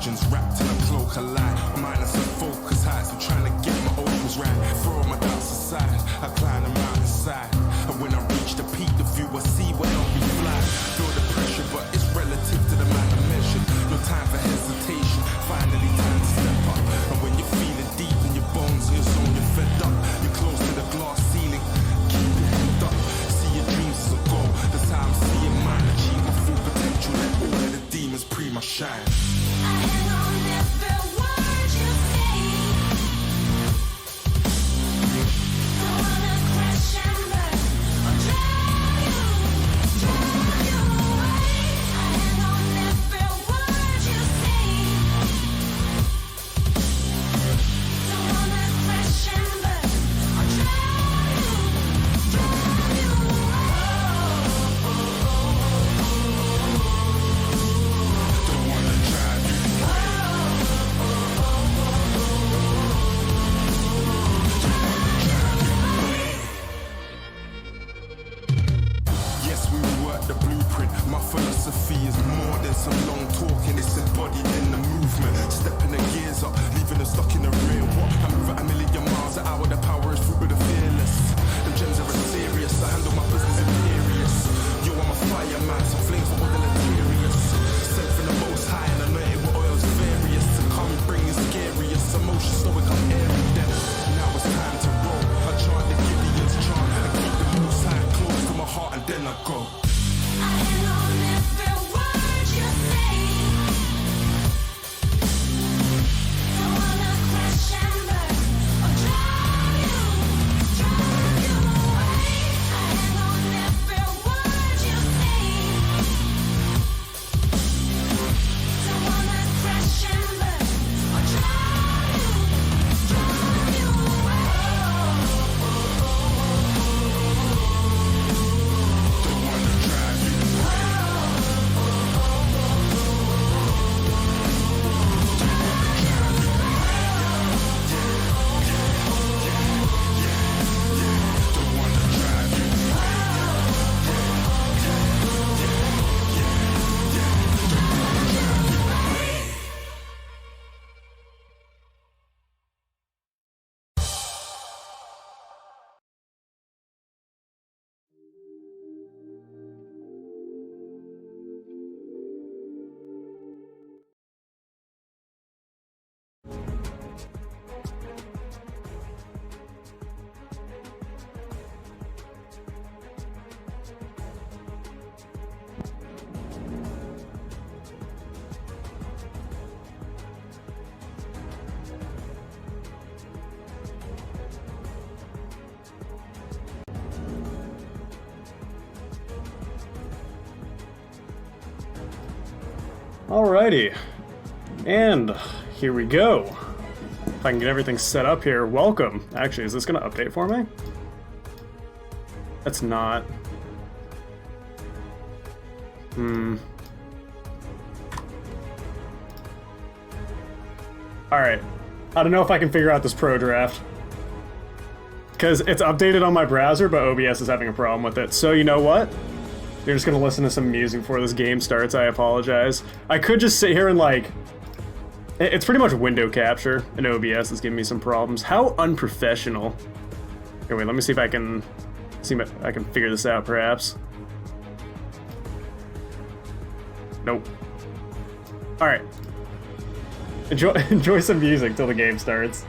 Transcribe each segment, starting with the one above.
legends wrapped in a cloak of light. Mindless and focus heights, I'm trying to get my opals right. Throw my doubts aside, I climb the mountainside. And when I reach the peak, the view I see will not be fly. Feel the pressure, but it's relative to the man I measured. No time for hesitation, finally time to step up. And when you're feeling deep in your bones, in your zone, you're fed up. You're close to the glass ceiling, keep your head up. See your dreams as a goal, that's how I'm seeing mine. Achieve my full potential, let all of the demons pre my shine. I hang on every word you say. Don't wanna crash and burn or drive you away. I hang on every word you say. Don't wanna crash and burn or drive you away. Don't wanna drive you. Yes, we work the blueprint. My philosophy is more than some long talking. It's embodied in the movement. Stepping the gears up, leaving them stuck in the rear. What? I move at a million miles an hour. The power is through with the fearless. The gems are serious. I handle my business imperious. Yo, I'm a fireman, some flames for all the deleterious. Sent from the most high and anointed with oils various. To come bring is scariest. Emotion stoic, I'm airy then. Now it's time to roll. I chant the Gideon's chant and keep the most high close to my heart and then I go. I hang on every word you say. Don't wanna crash and burn or drive you away. I hang on every word you say. Don't wanna crash and burn or drive you away. Don't wanna drive you. Don't wanna drive you. Alrighty, and here we go. If I can get everything set up here, welcome. Actually, is this gonna update for me? That's not. Alright, I don't know if I can figure out this pro draft. Because it's updated on my browser, but OBS is having a problem with it. So you know what? You're just gonna listen to some music before this game starts, I apologize. I could just sit here and like... It's pretty much window capture, and OBS is giving me some problems. How unprofessional. Okay, wait, let me see if I can... see if I can figure this out, perhaps. Nope. Alright. Enjoy some music till the game starts.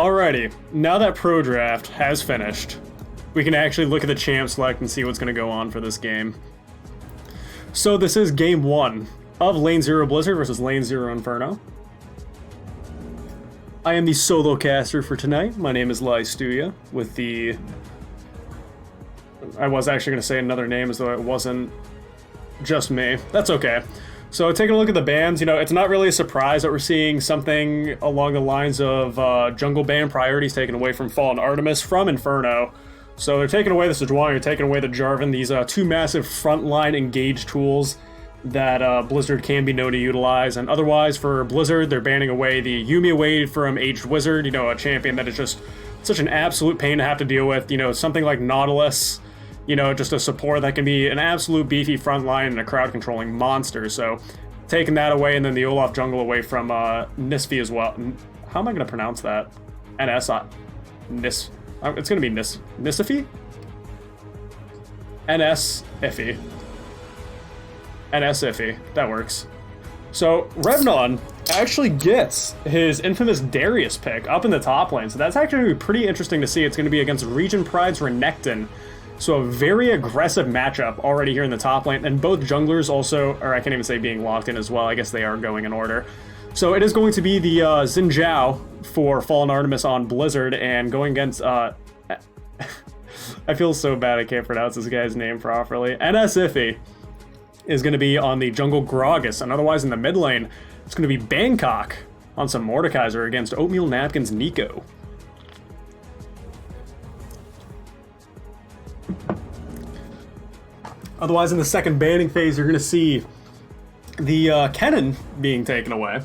Alrighty, now that Pro Draft has finished, we can actually look at the champ select and see what's going to go on for this game. So this is game 1 of Lane 0 Blizzard versus Lane 0 Inferno. I am the solo caster for tonight. My name is Stuya with the... I was actually going to say another name as though it wasn't just me. That's okay. So taking a look at the bans, you know, it's not really a surprise that we're seeing something along the lines of jungle ban priorities taken away from Fallen Artemis from Inferno. So they're taking away the Sejuani, they're taking away the Jarvan, these two massive frontline engage tools that Blizzard can be known to utilize. And otherwise, for Blizzard, they're banning away the Yuumi away from Aged Wizard, you know, a champion that is just such an absolute pain to have to deal with. You know, something like Nautilus, you know, just a support that can be an absolute beefy frontline and a crowd controlling monster. So taking that away, and then the Olaf jungle away from Nisfi as well. How am I going to pronounce that? Nis. It's going to be Nisifi? NS-iffy. NS-iffy. That works. So Revnon actually gets his infamous Darius pick up in the top lane. So that's actually going to be pretty interesting to see. It's going to be against Region Pride's Renekton. So a very aggressive matchup already here in the top lane, and both junglers also, or I can't even say being locked in as well, I guess they are going in order. So it is going to be the Xin Zhao for Fallen Artemis on Blizzard, and going against, I feel so bad I can't pronounce this guy's name properly, NS-iffy is going to be on the jungle Gragas, and otherwise in the mid lane, it's going to be Bangkok on some Mordekaiser against Oatmeal Napkins Nico. Otherwise, in the second banning phase, you're going to see the Kennen being taken away.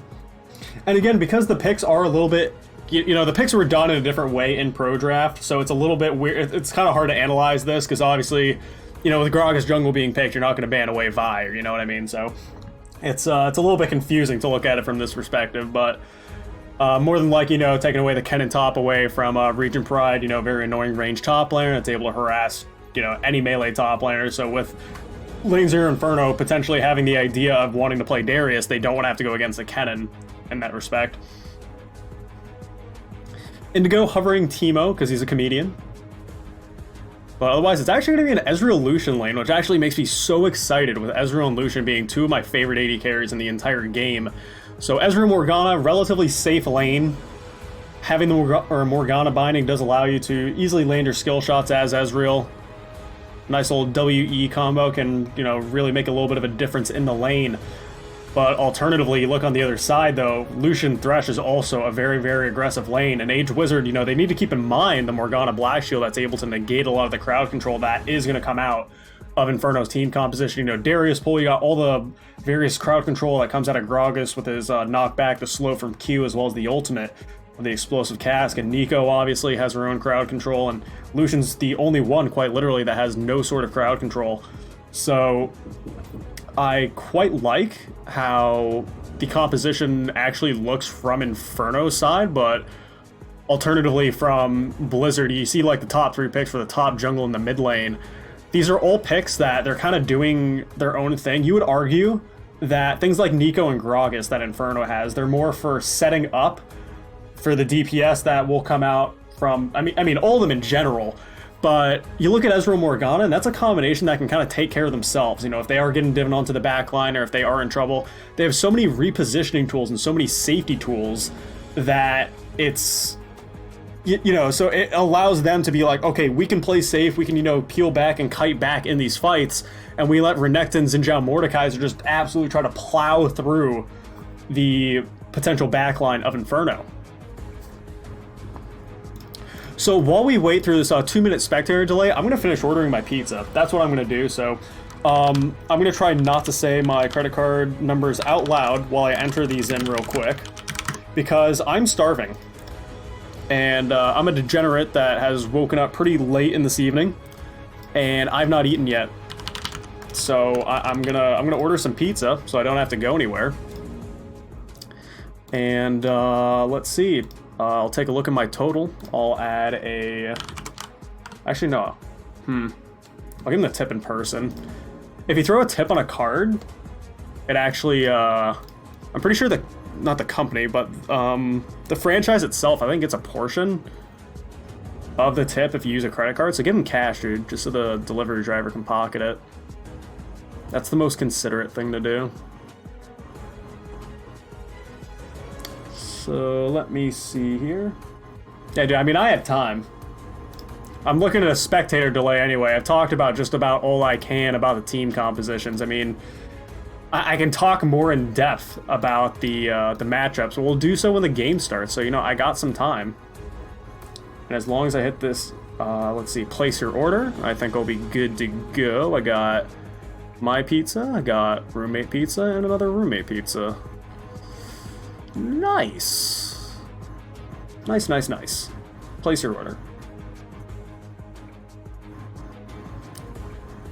And again, because the picks are a little bit, you know, the picks were done in a different way in Pro Draft, so it's a little bit weird. It's kind of hard to analyze this, because obviously, you know, with Gragas jungle being picked, you're not going to ban away Vi, you know what I mean? So it's a little bit confusing to look at it from this perspective, but more than likely, you know, taking away the Kennen top away from Region Pride, you know, very annoying range top laner that's able to harass, you know, any melee top laner. So with Lane 0 Inferno potentially having the idea of wanting to play Darius, they don't want to have to go against the Kennen in that respect. Indigo hovering Teemo because he's a comedian. But otherwise, it's actually going to be an Ezreal Lucian lane, which actually makes me so excited, with Ezreal and Lucian being two of my favorite AD carries in the entire game. So Ezreal Morgana, relatively safe lane. Having the Morgana binding does allow you to easily land your skill shots as Ezreal. Nice old WE combo can, you know, really make a little bit of a difference in the lane. But alternatively, you look on the other side, though, Lucian Thresh is also a very, very aggressive lane. And Aged Wizard, you know, they need to keep in mind the Morgana Blast Shield that's able to negate a lot of the crowd control that is going to come out of Inferno's team composition. You know, Darius pull, you got all the various crowd control that comes out of Gragas with his knockback, the slow from Q, as well as the ultimate with the explosive cask. And Nico obviously has her own crowd control, and Lucian's the only one, quite literally, that has no sort of crowd control. So I quite like how the composition actually looks from Inferno's side, but alternatively from Blizzard, you see like the top 3 picks for the top jungle in the mid lane. These are all picks that they're kind of doing their own thing. You would argue that things like Nico and Gragas that Inferno has, they're more for setting up for the DPS that will come out from, I mean all of them in general, but you look at Ezreal Morgana, and that's a combination that can kind of take care of themselves. You know, if they are getting driven onto the back line, or if they are in trouble, they have so many repositioning tools and so many safety tools that it's, you know, so it allows them to be like, okay, we can play safe, we can, you know, peel back and kite back in these fights, and we let Renekton, Xin Zhao, Mordekaiser just absolutely try to plow through the potential backline of Inferno. So while we wait through this 2-minute spectator delay, I'm going to finish ordering my pizza. That's what I'm going to do. So I'm going to try not to say my credit card numbers out loud while I enter these in real quick, because I'm starving. And I'm a degenerate that has woken up pretty late in this evening, and I've not eaten yet. So I'm gonna order some pizza so I don't have to go anywhere. And let's see. I'll take a look at my total. I'll add a... Actually, no. I'll give him the tip in person. If you throw a tip on a card, it actually... I'm pretty sure the not the company, but the franchise itself, I think gets a portion of the tip if you use a credit card. So give them cash, dude, just so the delivery driver can pocket it. That's the most considerate thing to do. So let me see here. Yeah, dude, I mean, I have time. I'm looking at a spectator delay anyway. I've talked about just about all I can about the team compositions. I mean, I can talk more in depth about the matchups. We'll do so when the game starts. So, you know, I got some time. And as long as I hit this, let's see, place your order, I think I'll be good to go. I got my pizza, I got roommate pizza, and another roommate pizza. Nice. Nice, nice, nice. Place your order.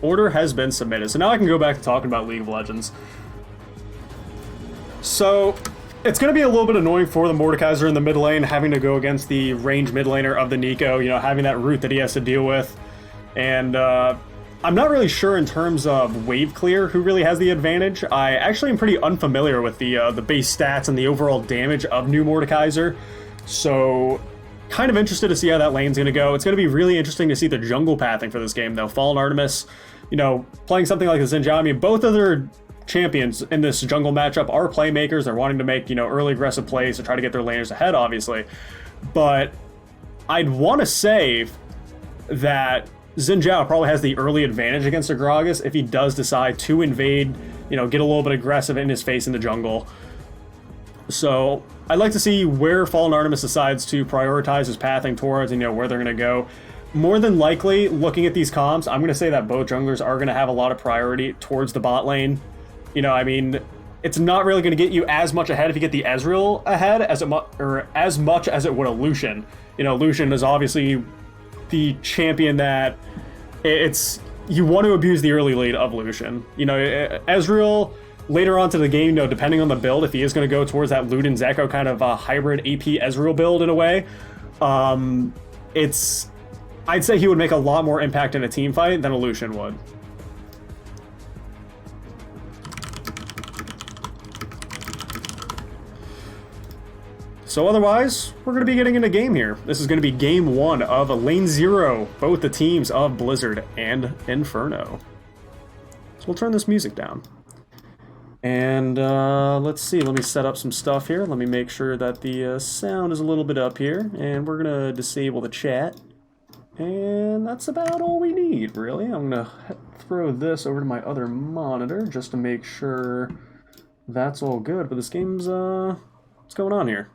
Order has been submitted. So now I can go back to talking about League of Legends. So it's going to be a little bit annoying for the Mordekaiser in the mid lane, having to go against the range mid laner of the Nico, you know, having that route that he has to deal with. And I'm not really sure in terms of wave clear who really has the advantage. I actually am pretty unfamiliar with the base stats and the overall damage of new Mordekaiser. So kind of interested to see how that lane's going to go. It's going to be really interesting to see the jungle pathing for this game, though. Fallen Artemis, you know, playing something like the Zinjao, I mean, both of their champions in this jungle matchup are playmakers. They're wanting to make, you know, early aggressive plays to try to get their laners ahead, obviously. But I'd want to say that Zinjao probably has the early advantage against Agragas if he does decide to invade, you know, get a little bit aggressive in his face in the jungle. So I'd like to see where Fallen Artemis decides to prioritize his pathing towards and, you know, where they're going to go. More than likely, looking at these comps, I'm going to say that both junglers are going to have a lot of priority towards the bot lane. You know, I mean, it's not really going to get you as much ahead if you get the Ezreal ahead as much as it would a Lucian. You know, Lucian is obviously the champion that you want to abuse the early lead of Lucian. You know, Ezreal later on to the game, you know, depending on the build, if he is going to go towards that Ludens Echo kind of hybrid AP Ezreal build in a way, I'd say he would make a lot more impact in a team fight than a Lucian would. So otherwise, we're going to be getting into game here. This is going to be game one of Lane 0, both the teams of Blizzard and Inferno. So we'll turn this music down. And let's see, let me set up some stuff here. Let me make sure that the sound is a little bit up here. And we're going to disable the chat. And that's about all we need, really. I'm going to throw this over to my other monitor just to make sure that's all good. But this game's, what's going on here?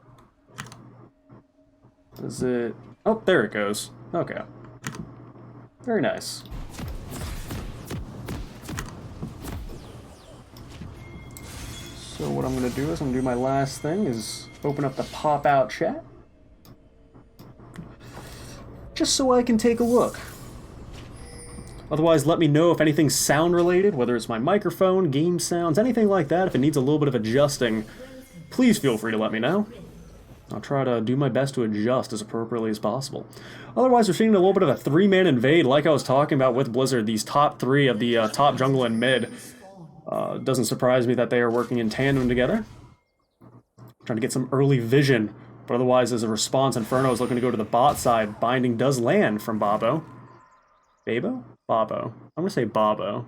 Is it... Oh, there it goes. Okay. Very nice. So what I'm going to do is I'm going to do my last thing is open up the pop-out chat. Just so I can take a look. Otherwise, let me know if anything's sound-related, whether it's my microphone, game sounds, anything like that. If it needs a little bit of adjusting, please feel free to let me know. I'll try to do my best to adjust as appropriately as possible. Otherwise, we're seeing a little bit of a three-man invade, like I was talking about with Blizzard. These top three of the top jungle and mid. Doesn't surprise me that they are working in tandem together. Trying to get some early vision. But otherwise, as a response, Inferno is looking to go to the bot side. Binding does land from Babo. Babo? Babo. I'm going to say Babo.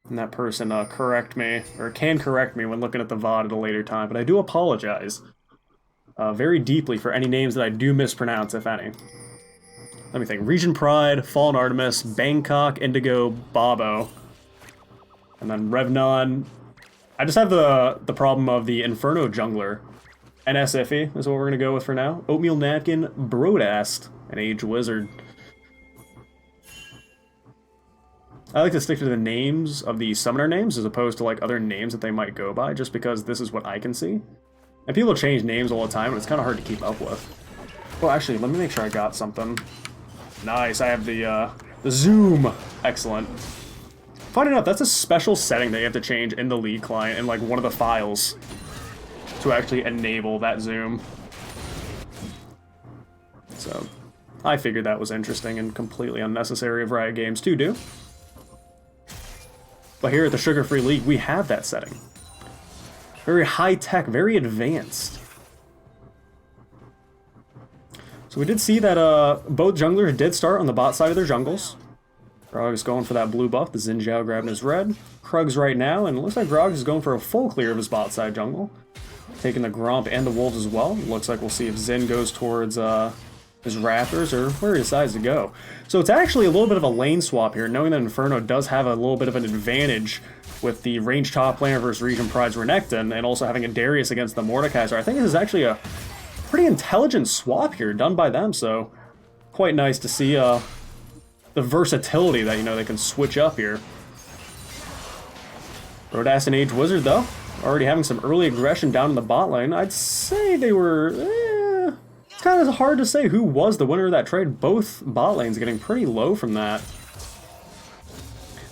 And that person correct me, or can correct me when looking at the VOD at a later time, but I do apologize very deeply for any names that I do mispronounce, if any. Let me think. Region Pride, Fallen Artemis, Bangkok, Indigo, Babo. And then Revnon. I just have the problem of the Inferno jungler. NSFE is what we're going to go with for now. Oatmeal Napkin, Brodast, and Age Wizard. I like to stick to the names of the summoner names as opposed to like other names that they might go by, just because this is what I can see. And people change names all the time, and it's kind of hard to keep up with. Well, actually, let me make sure I got something. Nice, I have the zoom. Excellent. Funny enough, that's a special setting that you have to change in the League client in like one of the files to actually enable that zoom. So, I figured that was interesting and completely unnecessary of Riot Games to do. But here at the Sugar Free League, we have that setting. very high-tech, very advanced. So we did see that both junglers did start on the bot side of their jungles. Grog is going for that blue buff, the Xin Zhao grabbing his red. Krug's right now, and it looks like Grog is going for a full clear of his bot side jungle. Taking the Gromp and the Wolves as well. Looks like we'll see if Xin goes towards his Raptors or where he decides to go. So it's actually a little bit of a lane swap here, knowing that Inferno does have a little bit of an advantage with the range top laner versus Region Pride's Renekton, and also having a Darius against the Mordekaiser. I think this is actually a pretty intelligent swap here done by them, so quite nice to see the versatility that, you know, they can switch up here. Rodas and Age Wizard, though, already having some early aggression down in the bot lane. I'd say they were... it's kind of hard to say who was the winner of that trade. Both bot lanes getting pretty low from that.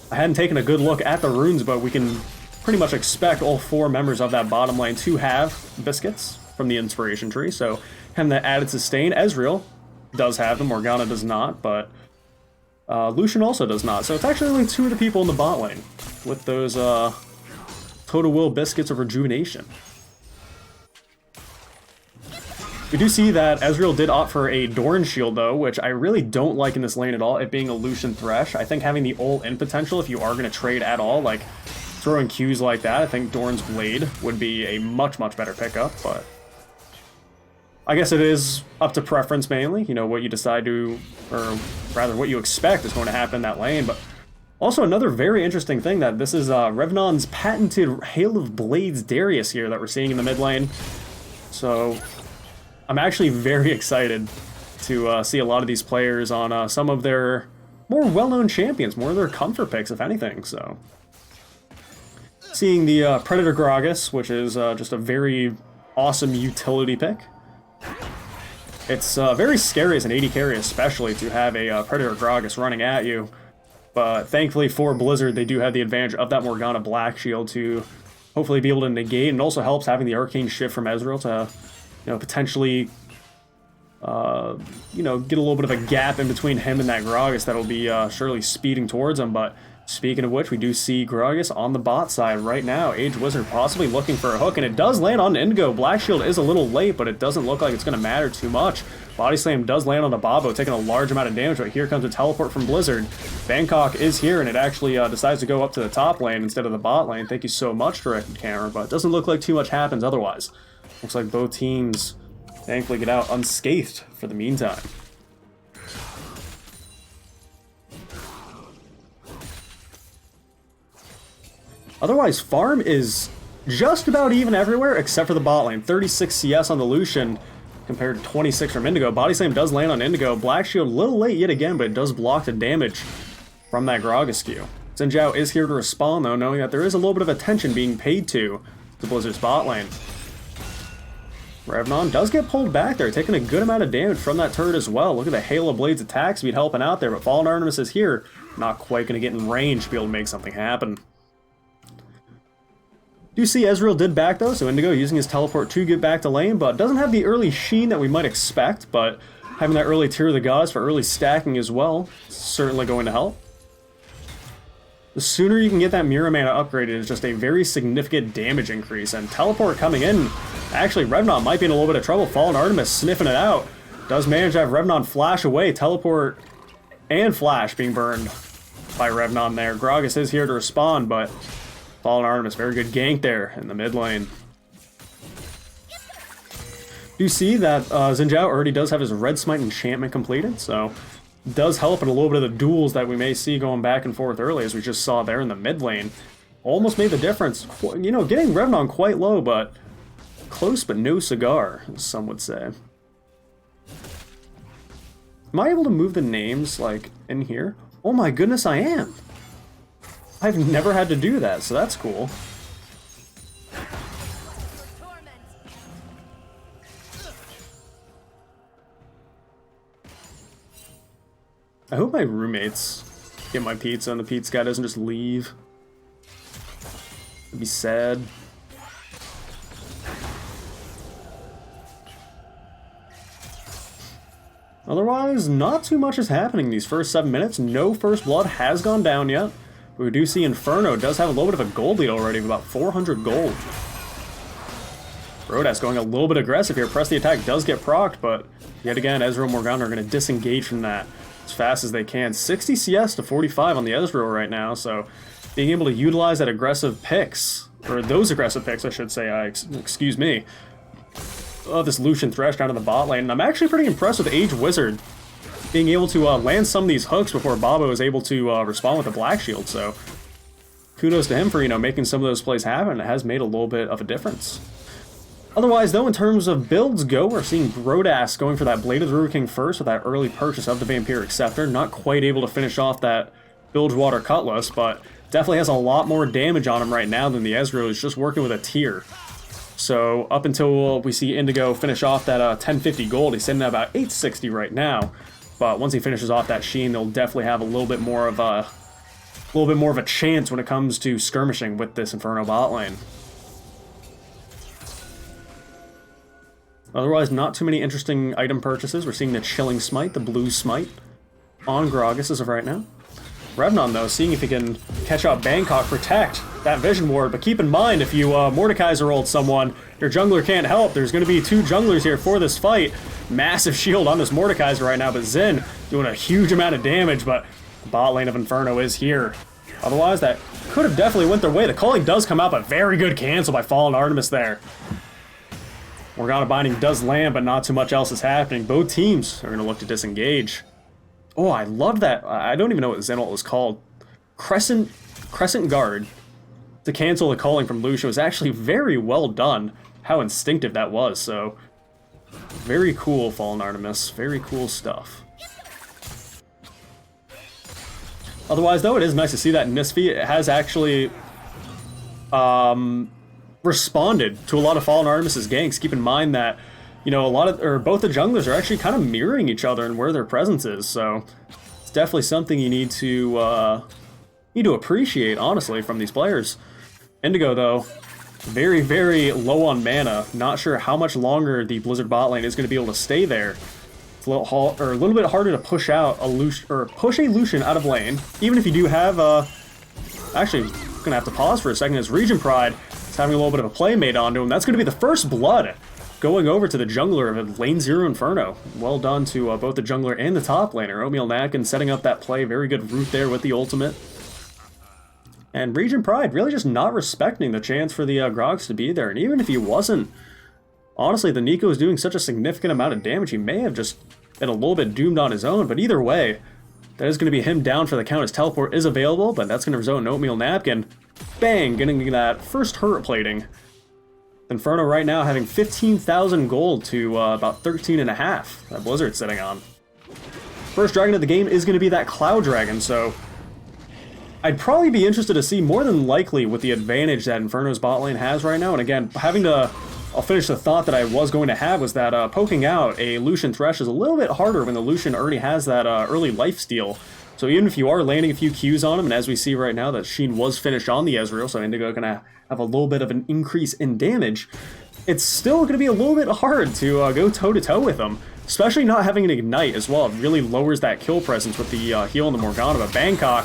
I hadn't taken a good look at the runes, but we can pretty much expect all 4 members of that bottom lane to have biscuits from the inspiration tree, so having that added sustain. Ezreal does have them, Morgana does not, but Lucian also does not. So it's actually only 2 of the people in the bot lane with those Total Will biscuits of rejuvenation. We do see that Ezreal did opt for a Dorn shield though, which I really don't like in this lane at all, it being a Lucian Thresh. I think having the ult in potential, if you are going to trade at all, like throwing Qs like that, I think Dorn's Blade would be a much, much better pickup, but I guess it is up to preference mainly, you know, what you decide to, or rather what you expect is going to happen in that lane. But also another very interesting thing, that this is Revnon's patented Hail of Blades Darius here that we're seeing in the mid lane. So I'm actually very excited to see a lot of these players on some of their more well-known champions, more of their comfort picks, if anything. So seeing the Predator Gragas, which is just a very awesome utility pick. It's very scary as an AD carry, especially to have a Predator Gragas running at you. But thankfully for Blizzard, they do have the advantage of that Morgana Black Shield to hopefully be able to negate, and also helps having the Arcane Shift from Ezreal to, you know, potentially, you know, get a little bit of a gap in between him and that Gragas that'll be surely speeding towards him. But speaking of which, we do see Gragas on the bot side right now. Age Wizard possibly looking for a hook, and it does land on Indigo. Black Shield is a little late, but it doesn't look like it's going to matter too much. Body Slam does land on the Bobo, taking a large amount of damage, but here comes a teleport from Blizzard. Bangkok is here, and it actually decides to go up to the top lane instead of the bot lane. Thank you so much, Directed Camera, but it doesn't look like too much happens otherwise. Looks like both teams thankfully get out unscathed for the meantime. Otherwise, farm is just about even everywhere except for the bot lane. 36 CS on the Lucian compared to 26 from Indigo. Body Slam does land on Indigo. Black Shield a little late yet again, but it does block the damage from that Gragas Q. Xin Zhao is here to respond though, knowing that there is a little bit of attention being paid to the Blizzard's bot lane. Revnon does get pulled back there, taking a good amount of damage from that turret as well. Look at the Hail of Blades attack speed helping out there, but Fallen Artemis is here. Not quite going to get in range to be able to make something happen. Do see Ezreal did back though, so Indigo using his teleport to get back to lane, but doesn't have the early sheen that we might expect, but having that early Tear of the Gods for early stacking as well, certainly going to help. The sooner you can get that Mirror Mana upgraded is just a very significant damage increase, and teleport coming in, actually Revnon might be in a little bit of trouble. Fallen Artemis sniffing it out, does manage to have Revnon flash away, teleport and flash being burned by Revnon there. Gragas is here to respond, but Fallen Artemis, very good gank there in the mid lane. You see that Xin Zhao already does have his Red Smite enchantment completed, so does help in a little bit of the duels that we may see going back and forth early, as we just saw there in the mid lane. Almost made the difference. You know, getting Revnon quite low, but close but no cigar, as some would say. Am I able to move the names, like, in here? Oh my goodness, I am! I've never had to do that, so that's cool. I hope my roommates get my pizza and the pizza guy doesn't just leave. It'd be sad. Otherwise, not too much is happening these first 7 minutes. No first blood has gone down yet. We do see Inferno does have a little bit of a gold lead already, of about 400 gold. Brodas going a little bit aggressive here. Press the attack does get procced, but yet again, Ezreal and Morgana are going to disengage from that as fast as they can. 60 CS to 45 on the Ezreal right now, so being able to utilize that aggressive picks, or those aggressive picks, I should say, excuse me, this Lucian Thresh down to the bot lane. And I'm actually pretty impressed with Age Wizard being able to land some of these hooks before Babo is able to respond with the Black Shield, so kudos to him for, making some of those plays happen. It has made a little bit of a difference. Otherwise, though, in terms of builds go, we're seeing Brodas going for that Blade of the Ruhr King first with that early purchase of the Vampiric Scepter. Not quite able to finish off that Bilgewater Cutlass, but definitely has a lot more damage on him right now than the Ezreal is just working with a tier. So up until we see Indigo finish off that 1050 gold, he's sitting at about 860 right now. But once he finishes off that Sheen, they'll definitely have a little bit more of a chance when it comes to skirmishing with this Inferno bot lane. Otherwise, not too many interesting item purchases. We're seeing the Chilling Smite, the Blue Smite, on Gragas as of right now. Revnon, though, seeing if he can catch out Bangkok, protect that Vision Ward. But keep in mind, if you Mordekaiser rolled someone, your jungler can't help. There's going to be 2 junglers here for this fight. Massive shield on this Mordekaiser right now, but Xin doing a huge amount of damage, but the bot lane of Inferno is here. Otherwise, that could have definitely went their way. The calling does come out, but very good cancel by Fallen Artemis there. Morgana Binding does land, but not too much else is happening. Both teams are going to look to disengage. Oh, I love that. I don't even know what Zenalt was called. Crescent Guard to cancel the calling from Lucian was actually very well done. How instinctive that was, so very cool, Fallen Artemis. Very cool stuff. Otherwise, though, it is nice to see that Nisfi has actually responded to a lot of Fallen Artemis' ganks. Keep in mind that, both the junglers are actually kind of mirroring each other and where their presence is, so it's definitely something you need to appreciate, honestly, from these players. Indigo, though, very, very low on mana. Not sure how much longer the Blizzard bot lane is going to be able to stay there. It's a little bit harder to push out a Lucian, or push a Lucian out of lane, even if you do have actually, gonna have to pause for a second as Region Pride is having a little bit of a playmate onto him. That's gonna be the first blood going over to the jungler of Lane 0 Inferno. Well done to both the jungler and the top laner. Oatmeal Napkin setting up that play. Very good route there with the ultimate. And Region Pride really just not respecting the chance for the Grogs to be there. And even if he wasn't, honestly, the Nico is doing such a significant amount of damage, he may have just been a little bit doomed on his own. But either way, that is going to be him down for the count as teleport is available, but that's going to result in Oatmeal Napkin. Bang! Getting that first hurt plating. Inferno right now having 15,000 gold to about 13.5 that Blizzard's sitting on. First dragon of the game is going to be that Cloud Dragon, so I'd probably be interested to see more than likely with the advantage that Inferno's bot lane has right now. And again, I'll finish the thought that I was going to have was that poking out a Lucian Thresh is a little bit harder when the Lucian already has that early lifesteal. So even if you are landing a few Qs on him, and as we see right now that Sheen was finished on the Ezreal, so Indigo gonna have a little bit of an increase in damage, it's still gonna be a little bit hard to go toe-to-toe with him, especially not having an Ignite as well. It really lowers that kill presence with the heal on the Morgana, but Bangkok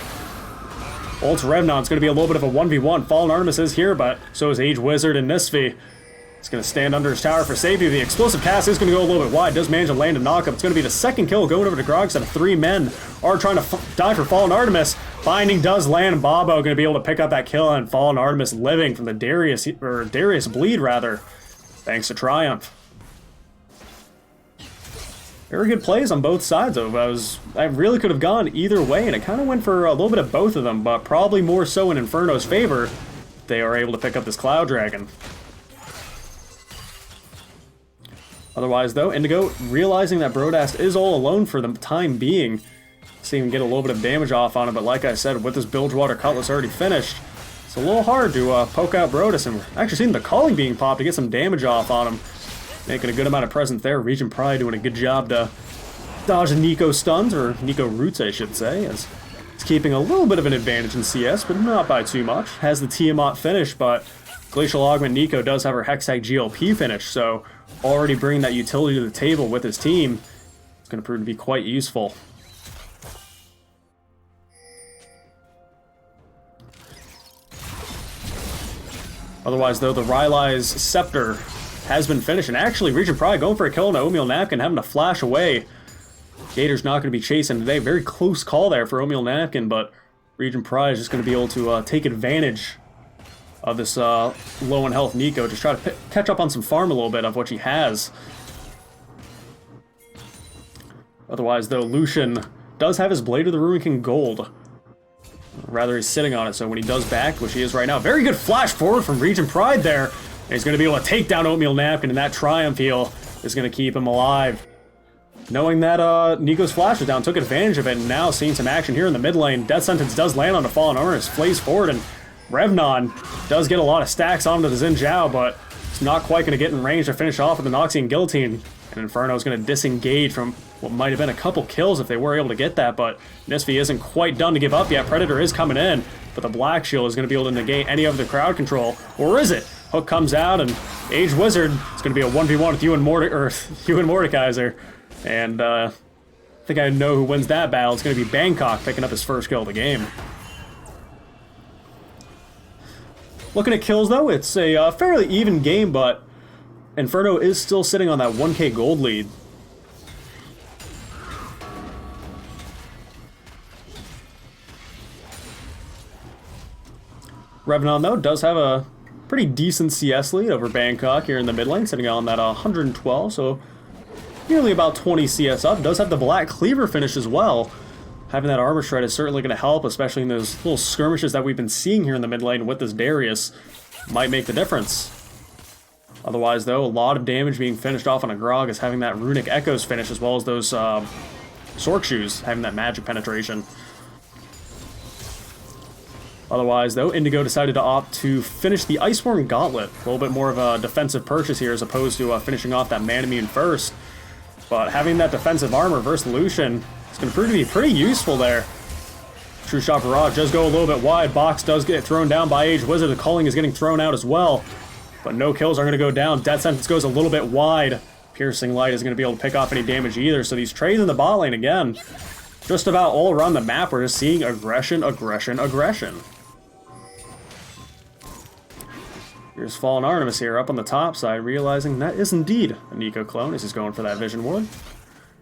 ults Revnon's gonna be a little bit of a 1v1. Fallen Artemis is here, but so is Age Wizard and Nisfi. He's going to stand under his tower for safety. The explosive cast is going to go a little bit wide. Does manage to land a knockup. It's going to be the second kill going over to Grogs out of 3 men are trying to die for Fallen Artemis. Binding does land. Bobo going to be able to pick up that kill, and Fallen Artemis living from the Darius bleed rather, thanks to Triumph. Very good plays on both sides though. I really could have gone either way, and it kind of went for a little bit of both of them, but probably more so in Inferno's favor. They are able to pick up this Cloud Dragon. Otherwise, though, Indigo, realizing that Brodas is all alone for the time being, seeing him get a little bit of damage off on him, but like I said, with this Bilgewater Cutlass already finished, it's a little hard to poke out Brodas, and we're actually seeing the calling being popped to get some damage off on him, making a good amount of presence there. Region Pride doing a good job to dodge the Nico stuns, or Nico roots, I should say, as it's keeping a little bit of an advantage in CS, but not by too much. Has the Tiamat finish, but Glacial Augment Nico does have her Hextech GLP finish, so already bringing that utility to the table with his team, it's going to prove to be quite useful. Otherwise, though, the Rylai's Scepter has been finished. And actually, Regent Pride going for a kill on Oatmeal Napkin, having to flash away. Gator's not going to be chasing today. Very close call there for Oatmeal Napkin, but Regent Pride is just going to be able to take advantage of this low in health Nico. Just try to catch up on some farm a little bit of what she has. Otherwise, though, Lucian does have his Blade of the Ruin King gold. Rather, he's sitting on it, so when he does back, which he is right now, very good flash forward from Regent Pride there. And he's going to be able to take down Oatmeal Napkin, and that Triumph heal is going to keep him alive. Knowing that Nico's flash was down, took advantage of it, and now seeing some action here in the mid lane. Death Sentence does land on the Fallen Armor, as flays forward, and Revnon does get a lot of stacks onto the Xin Zhao, but it's not quite going to get in range to finish off with the Noxian Guillotine. And Inferno is going to disengage from what might have been a couple kills if they were able to get that, but Nisfi isn't quite done to give up yet. Predator is coming in, but the Black Shield is going to be able to negate any of the crowd control. Or is it? Hook comes out, and Age Wizard is going to be a 1v1 with Ewan Mordekaiser. And I think I know who wins that battle. It's going to be Bangkok picking up his first kill of the game. Looking at kills, though, it's a fairly even game, but Inferno is still sitting on that 1k gold lead. Revenant, though, does have a pretty decent CS lead over Bangkok here in the mid lane, sitting on that 112, so nearly about 20 CS up. Does have the Black Cleaver finish as well. Having that armor shred is certainly going to help, especially in those little skirmishes that we've been seeing here in the mid lane with this Darius. Might make the difference. Otherwise, though, a lot of damage being finished off on a Grog is having that Runic Echoes finish, as well as those Sork Shoes having that magic penetration. Otherwise, though, Indigo decided to opt to finish the Iceborne Gauntlet. A little bit more of a defensive purchase here as opposed to finishing off that Manamune first. But having that defensive armor versus Lucian is going to prove to be pretty useful there. True Shot Barrage does go a little bit wide. Box does get thrown down by Age Wizard. The Culling is getting thrown out as well. But no kills are going to go down. Death Sentence goes a little bit wide. Piercing Light isn't going to be able to pick off any damage either. So these trades in the bot lane again, just about all around the map, we're just seeing aggression, aggression, aggression. Here's Fallen Artemis here up on the top side, realizing that is indeed a Nico clone as he's going for that Vision Ward.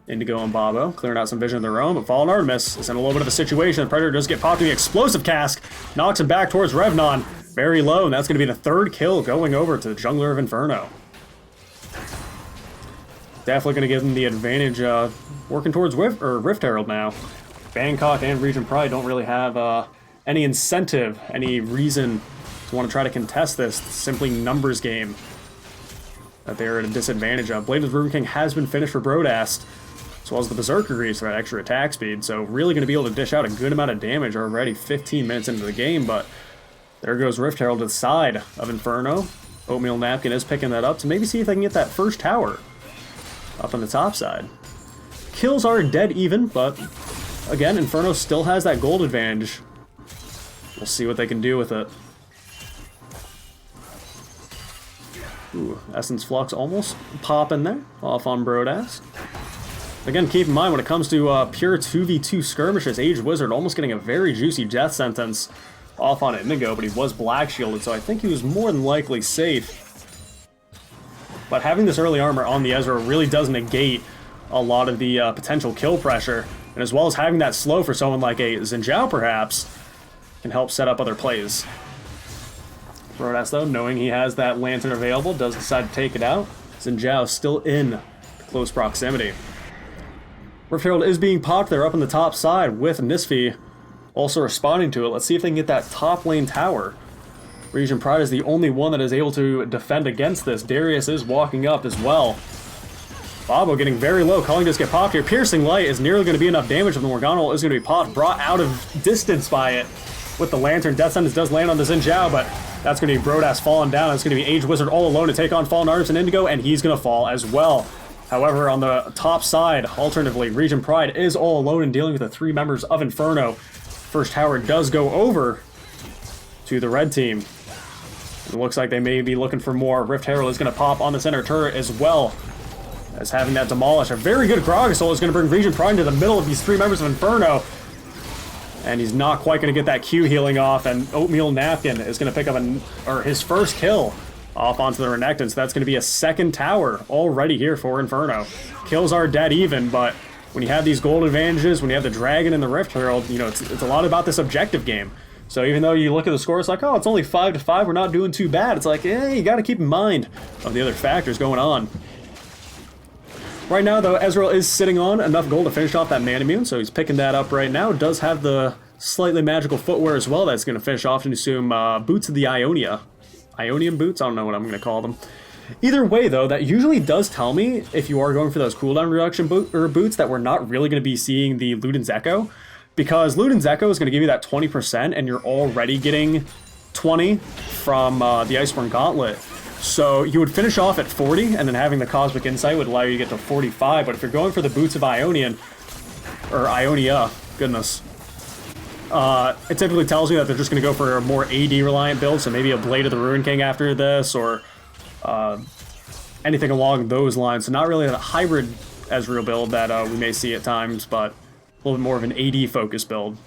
Indigo and Babo clearing out some vision of their own, but Fallen Artemis is in a little bit of a situation. The Predator does get popped in the Explosive Cask, knocks him back towards Revnon. Very low, and that's going to be the third kill going over to the Jungler of Inferno. Definitely going to give them the advantage working towards Rift Herald now. Bangkok and Regent Pride don't really have any incentive, any reason to want to try to contest this. It's simply numbers game that they're at a disadvantage of. Blade of the Ruin King has been finished for Brodast, as well as the Berserker Greaves for that extra attack speed, so really going to be able to dish out a good amount of damage already 15 minutes into the game, but there goes Rift Herald to the side of Inferno. Oatmeal Napkin is picking that up to maybe see if they can get that first tower up on the top side. Kills are dead even, but again, Inferno still has that gold advantage. We'll see what they can do with it. Ooh, Essence Flux almost popping there, off on Brodast. Again, keep in mind when it comes to pure 2v2 skirmishes, Age Wizard almost getting a very juicy death sentence off on Indigo, but he was Black Shielded, so I think he was more than likely safe. But having this early armor on the Ezra really does negate a lot of the potential kill pressure, and as well as having that slow for someone like a Xin Zhao perhaps, can help set up other plays. Brodast, though, knowing he has that Lantern available, does decide to take it out. Xin Zhao still in close proximity. Rift Herald is being popped there up on the top side with Nisfi also responding to it. Let's see if they can get that top lane tower. Regent Pride is the only one that is able to defend against this. Darius is walking up as well. Babo getting very low. Culling does get popped here. Piercing Light is nearly going to be enough damage, but the Morgana is going to be popped, brought out of distance by it with the Lantern. Death Sentence does land on the Xin Zhao, but that's going to be Brodast falling down. It's going to be Age Wizard all alone to take on Fallen Artemis and Indigo, and he's going to fall as well. However, on the top side, alternatively, Regent Pride is all alone in dealing with the three members of Inferno. First tower does go over to the red team. It looks like they may be looking for more. Rift Herald is going to pop on the center turret as well as having that demolish. A very good Grog Soul is going to bring Regent Pride into the middle of these three members of Inferno. And he's not quite going to get that Q healing off, and Oatmeal Napkin is going to pick up his first kill Off onto the Renekton, so that's going to be a second tower already here for Inferno. Kills are dead even, but when you have these gold advantages, when you have the Dragon and the Rift Herald, you know, it's a lot about this objective game. So even though you look at the score, it's like, oh, it's only 5-5, we're not doing too bad. It's like, you got to keep in mind of the other factors going on. Right now, though, Ezreal is sitting on enough gold to finish off that Manamune, so he's picking that up right now. Does have the slightly magical footwear as well that's going to finish off and assume Boots of the Ionia. Ionian boots? I don't know what I'm going to call them. Either way, though, that usually does tell me, if you are going for those cooldown reduction boots, that we're not really going to be seeing the Luden's Echo, because Luden's Echo is going to give you that 20%, and you're already getting 20 from the Iceborne Gauntlet. So you would finish off at 40, and then having the Cosmic Insight would allow you to get to 45, but if you're going for the Boots of Ionia, goodness, it typically tells you that they're just going to go for a more AD-reliant build, so maybe a Blade of the Ruin King after this, or anything along those lines. So not really a hybrid Ezreal build that we may see at times, but a little bit more of an AD-focused build.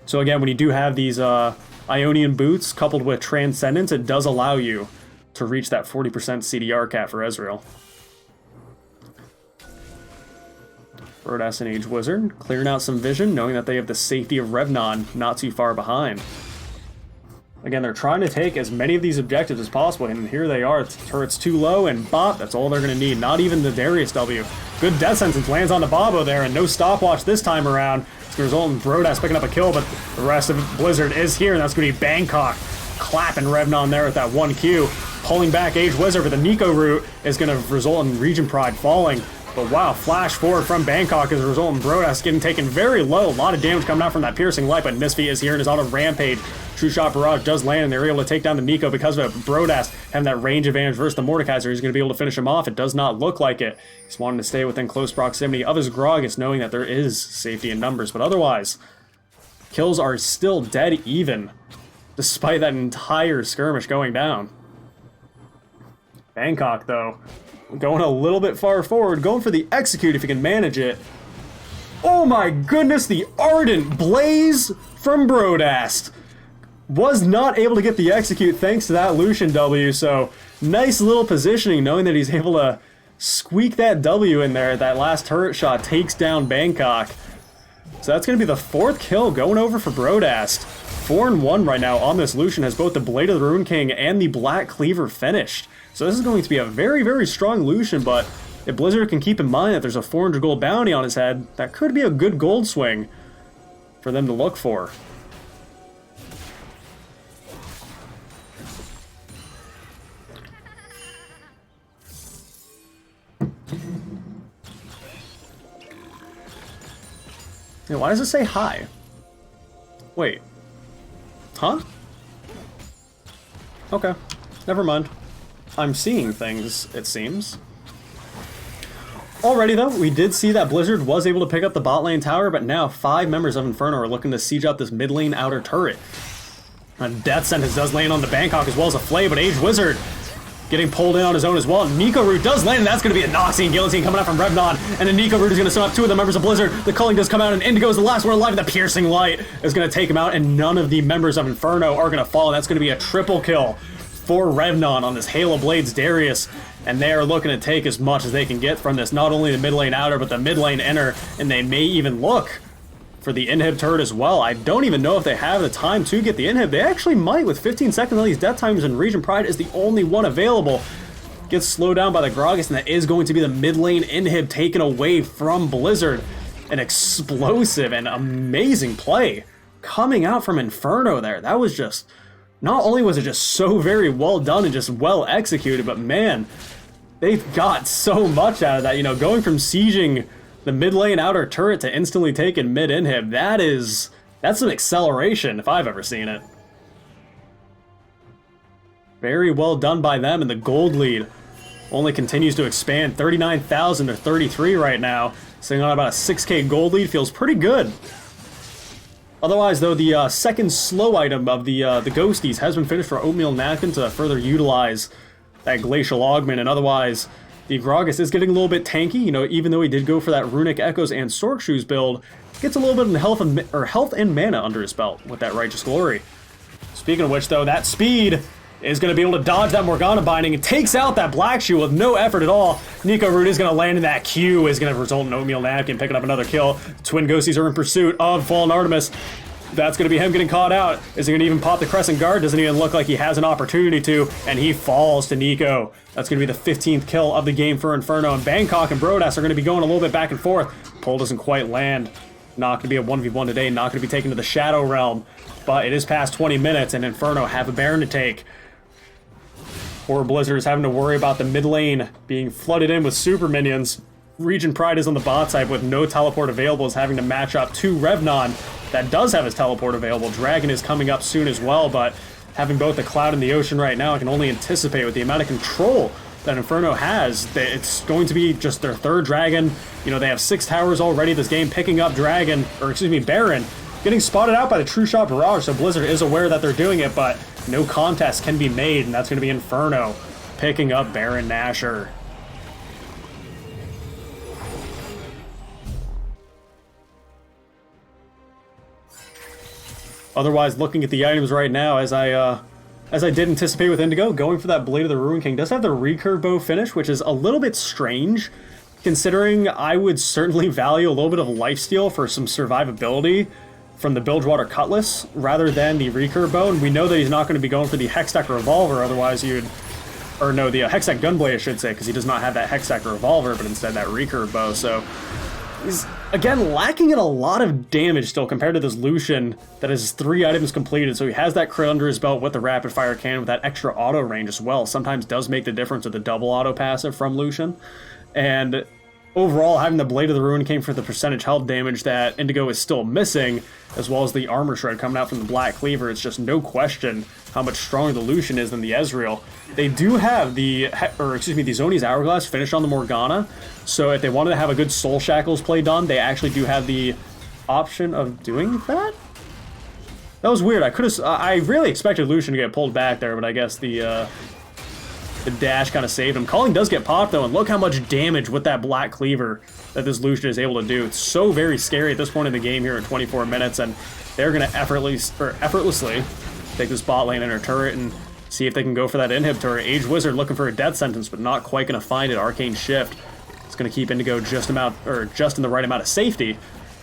So again, when you do have these Ionian boots coupled with Transcendence, it does allow you to reach that 40% CDR cap for Ezreal. Brodas and Age Wizard, clearing out some vision, knowing that they have the safety of Revnon not too far behind. Again, they're trying to take as many of these objectives as possible, and here they are. Turret's too low, and bop, that's all they're going to need. Not even the Darius W. Good Death Sentence lands on the Bobo there, and no stopwatch this time around. It's going to result in Brodas picking up a kill, but the rest of Blizzard is here, and that's going to be Bangkok clapping Revnon there with that 1Q. Pulling back Age Wizard with the Nico route is going to result in Region Pride falling. But wow, flash forward from Bangkok as a result in Brodas getting taken very low. A lot of damage coming out from that Piercing Light, but Misfit is here and is on a rampage. True Shot Barrage does land, and they're able to take down the Nico because of it. Brodas having that range advantage versus the Mordekaiser. He's going to be able to finish him off. It does not look like it. He's wanting to stay within close proximity of his Gragas, knowing that there is safety in numbers. But otherwise, kills are still dead even, despite that entire skirmish going down. Bangkok, though, going a little bit far forward, going for the Execute if you can manage it. Oh my goodness, the Ardent Blaze from Brodas was not able to get the Execute thanks to that Lucian W, so nice little positioning, knowing that he's able to squeak that W in there. That last turret shot takes down Bangkok. So that's going to be the 4th kill going over for Brodas. 4-1 right now on this Lucian, has both the Blade of the Rune King and the Black Cleaver finished. So this is going to be a very, very strong Lucian, but if Blizzard can keep in mind that there's a 400 gold bounty on his head, that could be a good gold swing for them to look for. Yeah, why does it say hi? Wait. Huh? Okay. Never mind. I'm seeing things, it seems. Alrighty though, we did see that Blizzard was able to pick up the bot lane tower, but now 5 members of Inferno are looking to siege up this mid lane outer turret. A Death Sentence does land on the Bangkok as well as a Flay, but Age Wizard getting pulled in on his own as well. Nico Root does land, and that's going to be a Noxian Guillotine coming out from Revnon, and the Nico Root is going to stun up 2 of the members of Blizzard. The Culling does come out, and Indigo is the last one alive, and the Piercing Light is going to take him out, and none of the members of Inferno are going to fall. That's going to be a triple kill for Revnon on this Halo Blades Darius, and they are looking to take as much as they can get from this, not only the mid lane outer, but the mid lane inner, and they may even look for the inhib turret as well. I don't even know if they have the time to get the inhib. They actually might, with 15 seconds on these death times, and Region Pride is the only one available. Gets slowed down by the Gragas, and that is going to be the mid lane inhib taken away from Blizzard. An explosive and amazing play coming out from Inferno there. That was just, not only was it just so very well done and just well executed, but man, they got so much out of that. You know, going from sieging the mid lane outer turret to instantly taking mid inhib, that's an acceleration if I've ever seen it. Very well done by them, and the gold lead only continues to expand. 39,000 to 33 right now, sitting on about a 6k gold lead. Feels pretty good. Otherwise, though, the second slow item of the Ghosties has been finished for Oatmeal Napkin to further utilize that Glacial Augment, and otherwise, the Gragas is getting a little bit tanky. You know, even though he did go for that Runic Echoes and Stork Shoes build, gets a little bit of health and mana under his belt with that Righteous Glory. Speaking of which, though, that speed is going to be able to dodge that Morgana binding and takes out that Black Shield with no effort at all. Nico Root is going to land in that Q, is going to result in Oatmeal Napkin picking up another kill. Twin Ghosties are in pursuit of Fallen Artemis. That's going to be him getting caught out. Is he going to even pop the Crescent Guard? Doesn't even look like he has an opportunity to, and he falls to Nico. That's going to be the 15th kill of the game for Inferno, and Bangkok and Brodas are going to be going a little bit back and forth. Pull doesn't quite land. Not going to be a 1v1 today, not going to be taken to the Shadow Realm, but it is past 20 minutes, and Inferno have a Baron to take. Poor Blizzard is having to worry about the mid lane being flooded in with super minions. Region Pride is on the bot side with no teleport available, is having to match up to Revnon that does have his teleport available. Dragon is coming up soon as well, but having both the Cloud and the Ocean right now, I can only anticipate with the amount of control that Inferno has, that it's going to be just their third Dragon. You know, they have 6 towers already this game, picking up Dragon, or excuse me, Baron, getting spotted out by the True Shot Barrage, so Blizzard is aware that they're doing it, but no contest can be made, and that's going to be Inferno picking up Baron Nashor. Otherwise, looking at the items right now, as I did anticipate with Indigo, going for that Blade of the Ruin King does have the recurve bow finish, which is a little bit strange, considering I would certainly value a little bit of lifesteal for some survivability from the Bilgewater Cutlass, rather than the recurve bow, and we know that he's not going to be going for the Hextech Revolver, otherwise you'd... Or no, the Hextech Gunblade, I should say, because he does not have that Hextech Revolver, but instead that recurve bow, so... He's, again, lacking in a lot of damage still compared to this Lucian that has 3 items completed, so he has that crit under his belt with the rapid fire cannon with that extra auto range as well. Sometimes does make the difference with the double auto passive from Lucian. And overall, having the Blade of the Ruin King for the percentage health damage that Indigo is still missing, as well as the armor shred coming out from the Black Cleaver, it's just no question how much stronger the Lucian is than the Ezreal. They do have the Zoni's Hourglass finished on the Morgana, so if they wanted to have a good Soul Shackles play done, they actually do have the option of doing that? That was weird. I really expected Lucian to get pulled back there, but I guess the dash kind of saved him. Calling does get popped though, and look how much damage with that Black Cleaver that this Lucian is able to do. It's so very scary at this point in the game here at 24 minutes, and they're going to effortlessly take this bot lane inner turret and see if they can go for that inhib turret. Age Wizard looking for a death sentence, but not quite going to find it. Arcane Shift. It's going to keep Indigo just in the right amount of safety,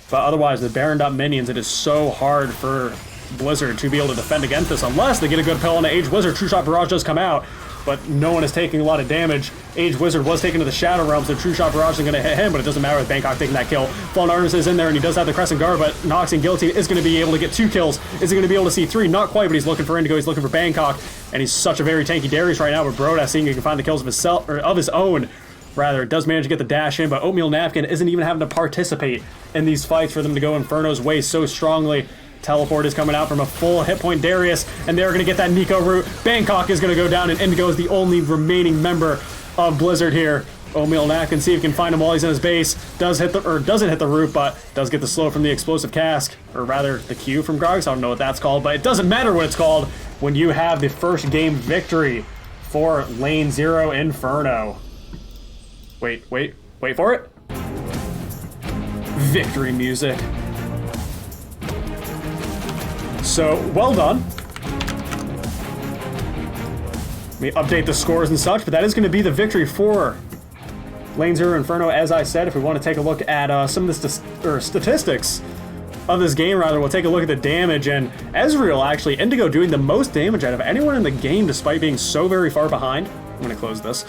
but otherwise the Baron minions, it is so hard for Blizzard to be able to defend against this unless they get a good pill on the Age Wizard. True Shot Barrage does come out, but no one is taking a lot of damage. Age Wizard was taken to the Shadow Realm, so True Shot Barrage is going to hit him, but it doesn't matter with Bangkok taking that kill. Fallen Artemis is in there, and he does have the Crescent Guard, but Nox and Guillotine is going to be able to get 2 kills. Is he going to be able to see 3? Not quite, but he's looking for Indigo, he's looking for Bangkok, and he's such a very tanky Darius right now, but Brodas seeing he can find the kills of his own. Rather, does manage to get the dash in, but Oatmeal Napkin isn't even having to participate in these fights for them to go Inferno's way so strongly. Teleport is coming out from a full hit point Darius, and they're going to get that Nico root. Bangkok is going to go down, and Indigo is the only remaining member of Blizzard here. Oatmeal Napkin, see if he can find him while he's in his base. Doesn't hit the root, but does get the slow from the explosive cask, or rather the Q from Grogs. I don't know what that's called, but it doesn't matter what it's called when you have the first game victory for Lane 0 Inferno. Wait for it. Victory music. So, well done. Let me update the scores and such, but that is going to be the victory for Lane 0 Inferno, as I said. If we want to take a look at some of the statistics of this game, rather, we'll take a look at the damage, and Ezreal, actually, Indigo doing the most damage out of anyone in the game, despite being so very far behind. I'm going to close this.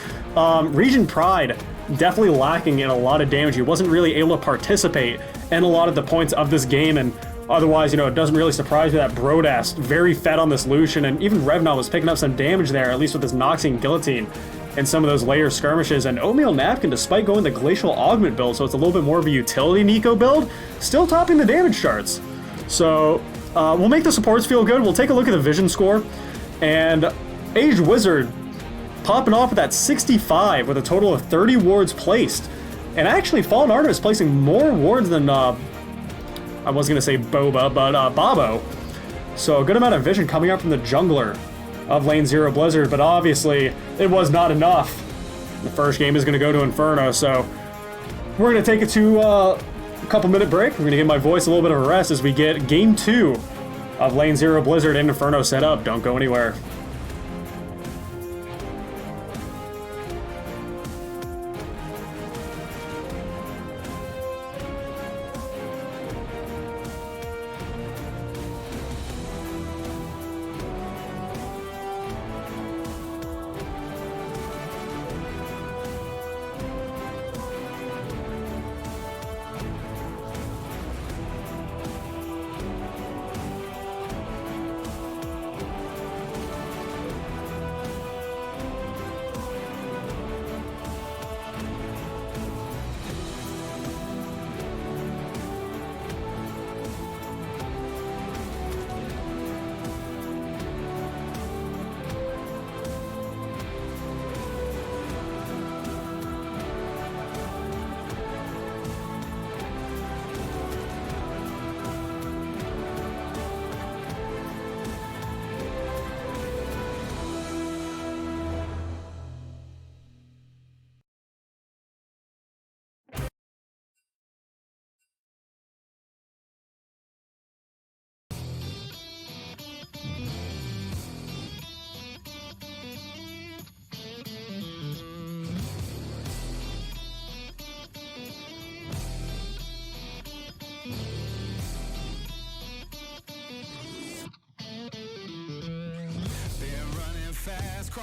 Region Pride, definitely lacking in a lot of damage. He wasn't really able to participate in a lot of the points of this game, and otherwise, you know, it doesn't really surprise me that Brodas very fed on this Lucian, and even Revnon was picking up some damage there, at least with his Noxian Guillotine and some of those layer skirmishes. And Oatmeal Napkin, despite going the Glacial Augment build, so it's a little bit more of a utility Nico build, still topping the damage charts. So we'll make the supports feel good. We'll take a look at the vision score, and Age Wizard popping off with that 65 with a total of 30 wards placed. And actually, Fallen Artemis placing more wards than, I was going to say Boba, but Babo. So a good amount of vision coming up from the jungler of Lane 0 Blizzard, but obviously it was not enough. The first game is going to go to Inferno, so we're going to take it to a couple minute break. We're going to give my voice a little bit of a rest as we get Game 2 of Lane 0 Blizzard and Inferno set up. Don't go anywhere.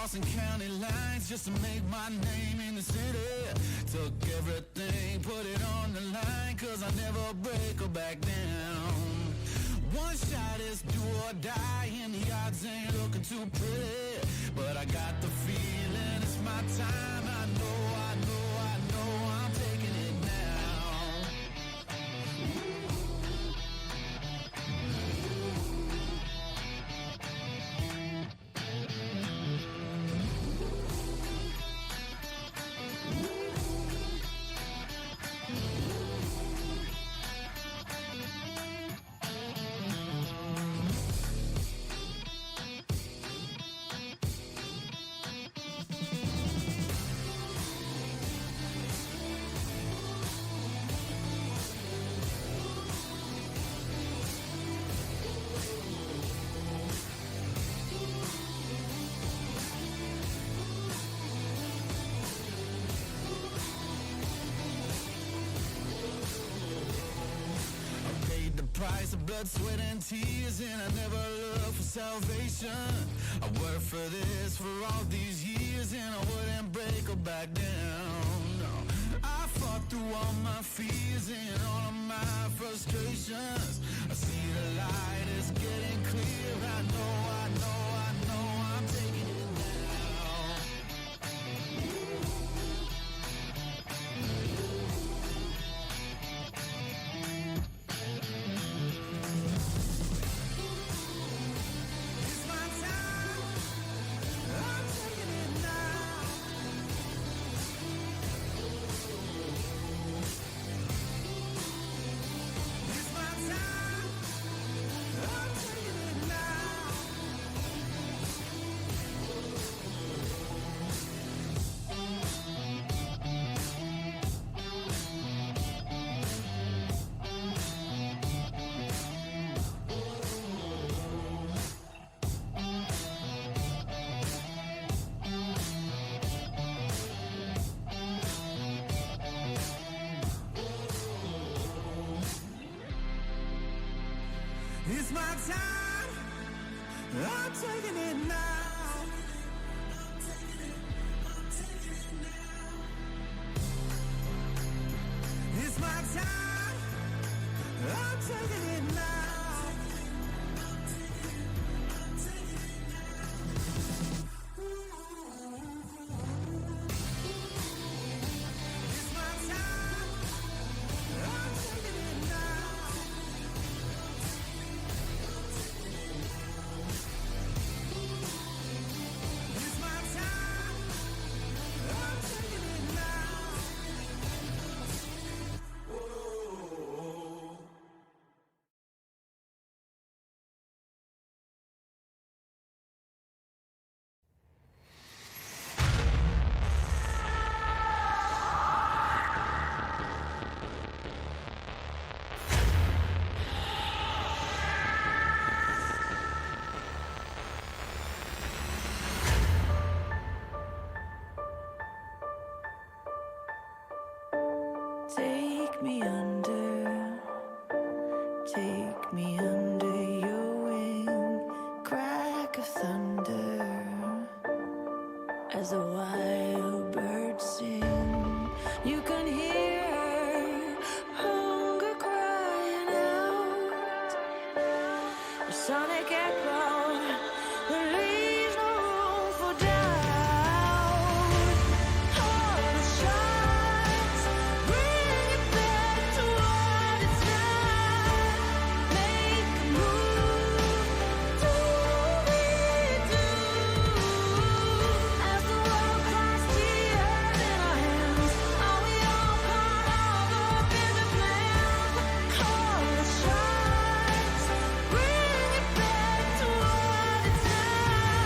crossing county lines just to make my name in the city. Took everything, put it on the line, cause I never break or back down. One shot is do or die, and the odds ain't looking too pretty. But I got the feeling it's my time. I know I'm taking it now. Price of blood, sweat, and tears, and I never looked for salvation. I worked for this for all these years, and I wouldn't break or back down. No. I fought through all my fears and all of my frustrations. I see the light is getting clear. I know I'm taking it now. It's my time, I'm taking it now. It's my time, I'm taking it now. It's my time, I'm taking it now. It's my time, I'm taking it now. Whoa. Take me under your wing, crack of thunder, as the wild birds sing. You can hear hunger crying out, a sonic echo that leaves no room for doubt. All the shots bring it back to what it's not. Make a move, do we do? As the world cries tears in our hands, are we all part of a bigger plan? All the shots bring it back to what it's not.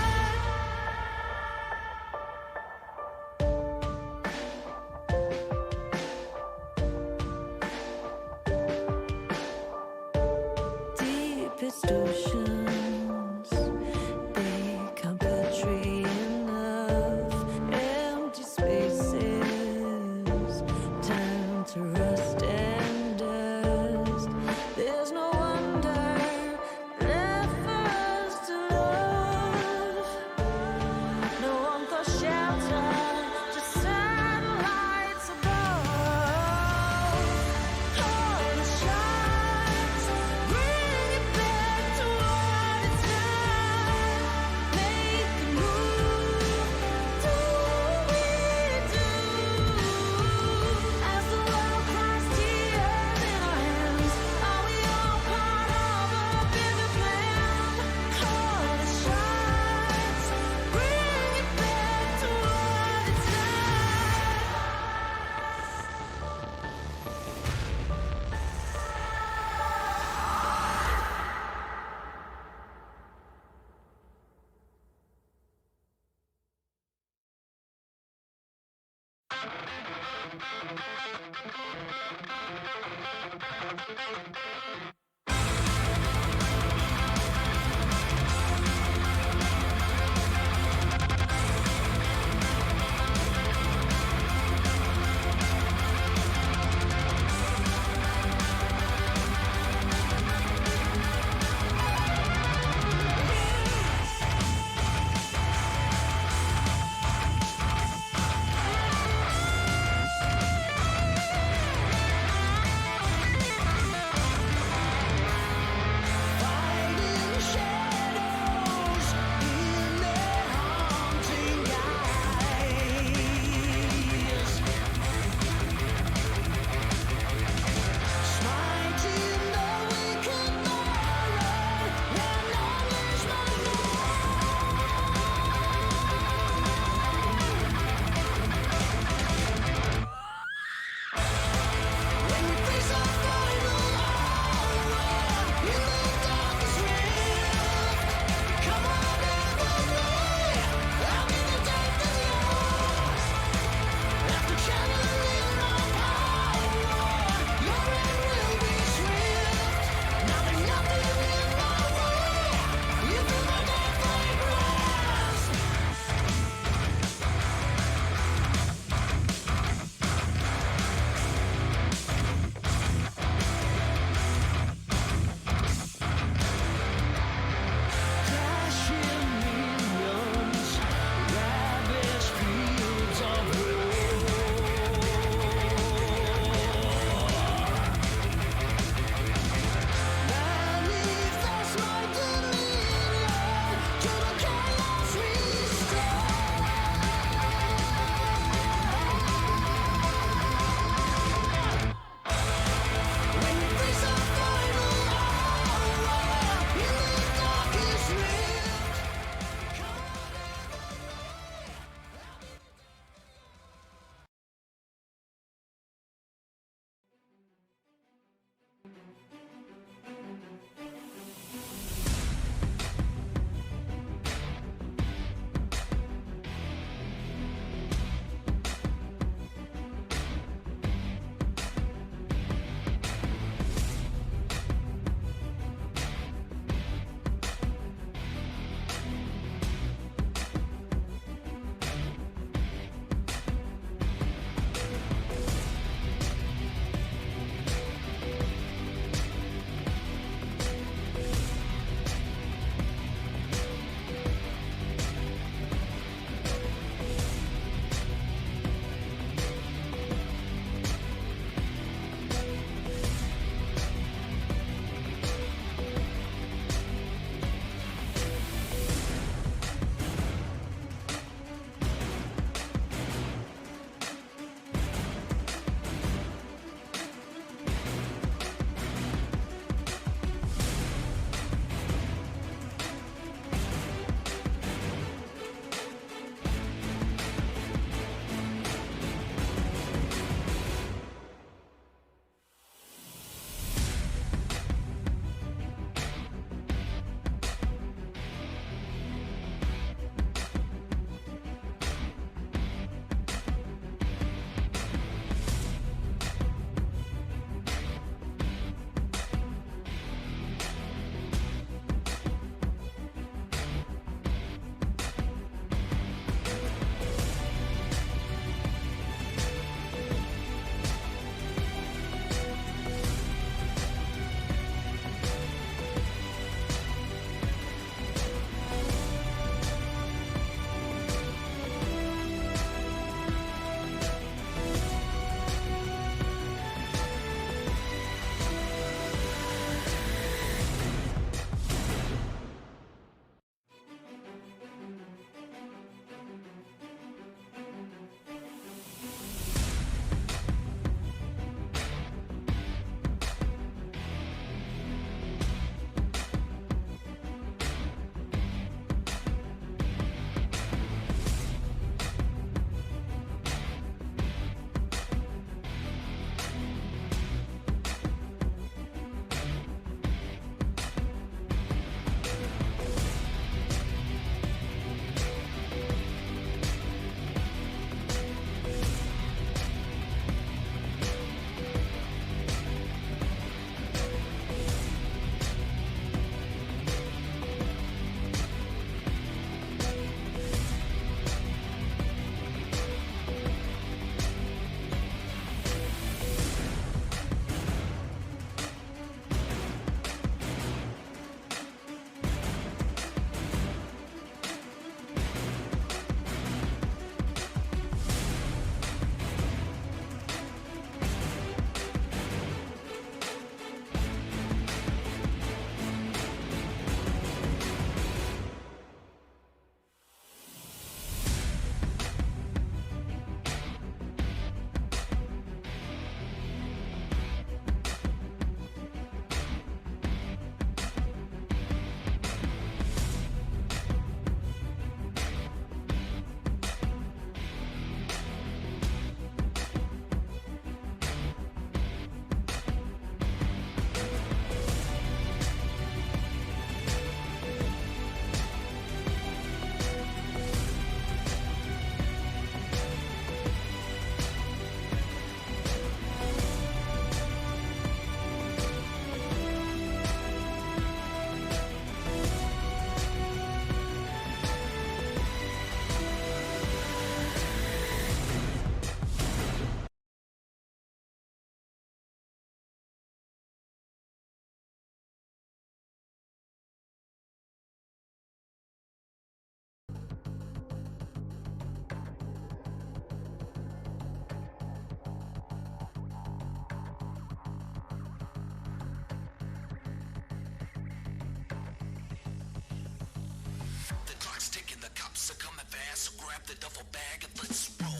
the duffel bag and let's roll.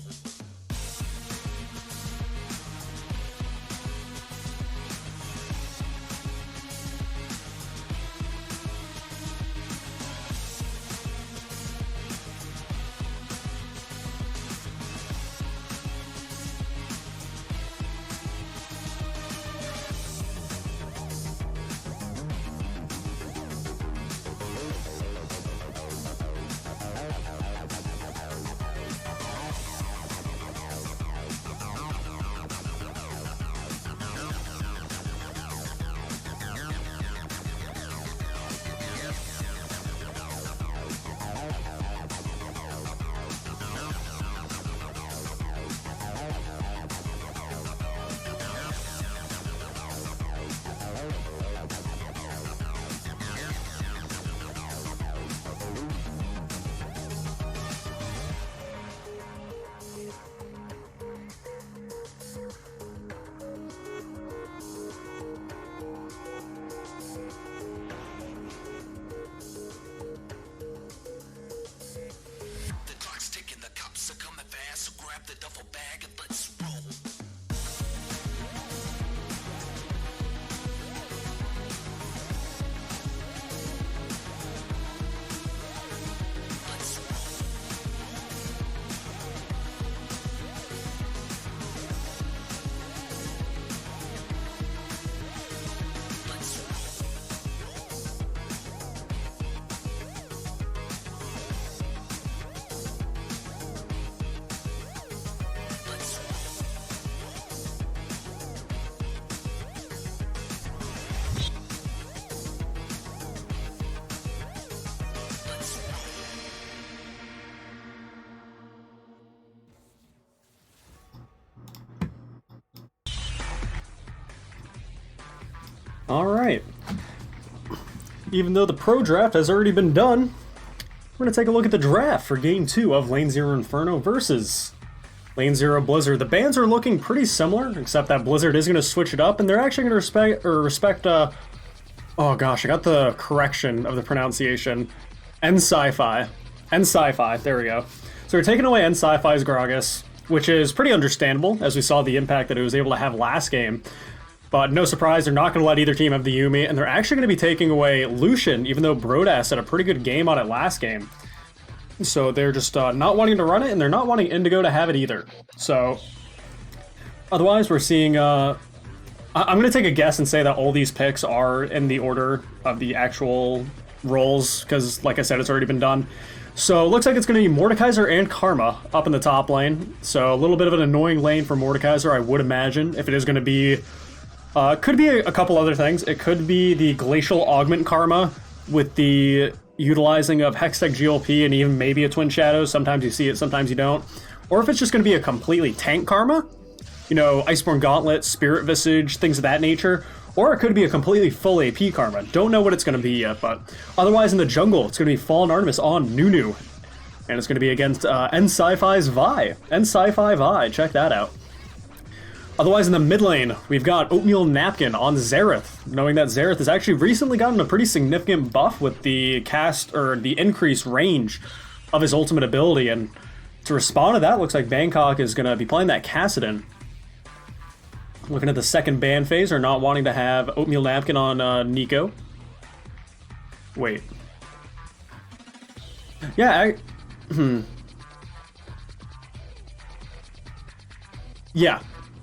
The clock's ticking, the cops are coming fast, so grab the duffel bag and let's roll. Let's roll. Let's roll. Let's roll. Let's roll. Alright. Even though the pro draft has already been done, we're going to take a look at the draft for Game 2 of Lane 0 Inferno versus Lane 0 Blizzard. The bans are looking pretty similar, except that Blizzard is going to switch it up, and they're actually going to respect oh gosh, I got the correction of the pronunciation. N-Sci-Fi. N-Sci-Fi, there we go. So we're taking away N-Sci-Fi's Gragas, which is pretty understandable, as we saw the impact that it was able to have last game. But no surprise, they're not going to let either team have the Yuumi, and they're actually going to be taking away Lucian, even though Brodas had a pretty good game on it last game. So they're just not wanting to run it, and they're not wanting Indigo to have it either. So otherwise, we're seeing... I'm going to take a guess and say that all these picks are in the order of the actual roles, because, like I said, it's already been done. So it looks like it's going to be Mordekaiser and Karma up in the top lane. So a little bit of an annoying lane for Mordekaiser, I would imagine, if it is going to be... could be a couple other things. It could be the Glacial Augment Karma with the utilizing of Hextech GLP and even maybe a Twin Shadows. Sometimes you see it, sometimes you don't. Or if it's just going to be a completely tank Karma, you know, Iceborne Gauntlet, Spirit Visage, things of that nature. Or it could be a completely full AP Karma. Don't know what it's going to be yet, but otherwise in the jungle, it's going to be Fallen Artemis on Nunu. And it's going to be against N-Sci-Fi's Vi. N-Sci-Fi Vi, check that out. Otherwise, in the mid lane, we've got Oatmeal Napkin on Xerath, knowing that Xerath has actually recently gotten a pretty significant buff with the cast, or the increased range of his ultimate ability, and to respond to that, looks like Bangkok is going to be playing that Kassadin. Looking at the second ban phase, or not wanting to have Oatmeal Napkin on Nico. Wait. Yeah, Yeah.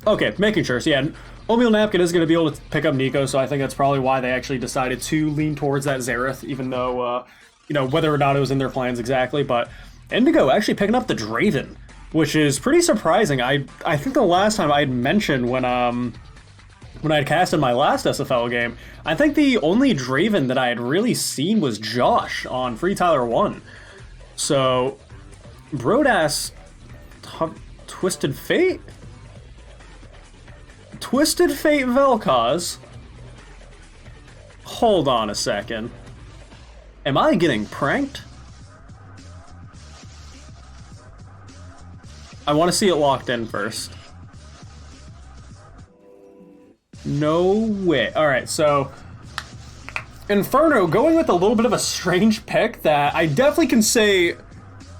Okay, making sure. So yeah, Oatmeal Napkin is going to be able to pick up Nico, so I think that's probably why they actually decided to lean towards that Xerath, even though, you know, whether or not it was in their plans exactly. But Indigo actually picking up the Draven, which is pretty surprising. I think the last time I had mentioned when I'd casted my last SFL game, I think the only Draven that I had really seen was Josh on Free Tyler 1. So, Brodas, Twisted Fate? Twisted Fate Vel'Koz? Hold on a second. Am I getting pranked? I want to see it locked in first. No way. Alright, so... Inferno going with a little bit of a strange pick that I definitely can say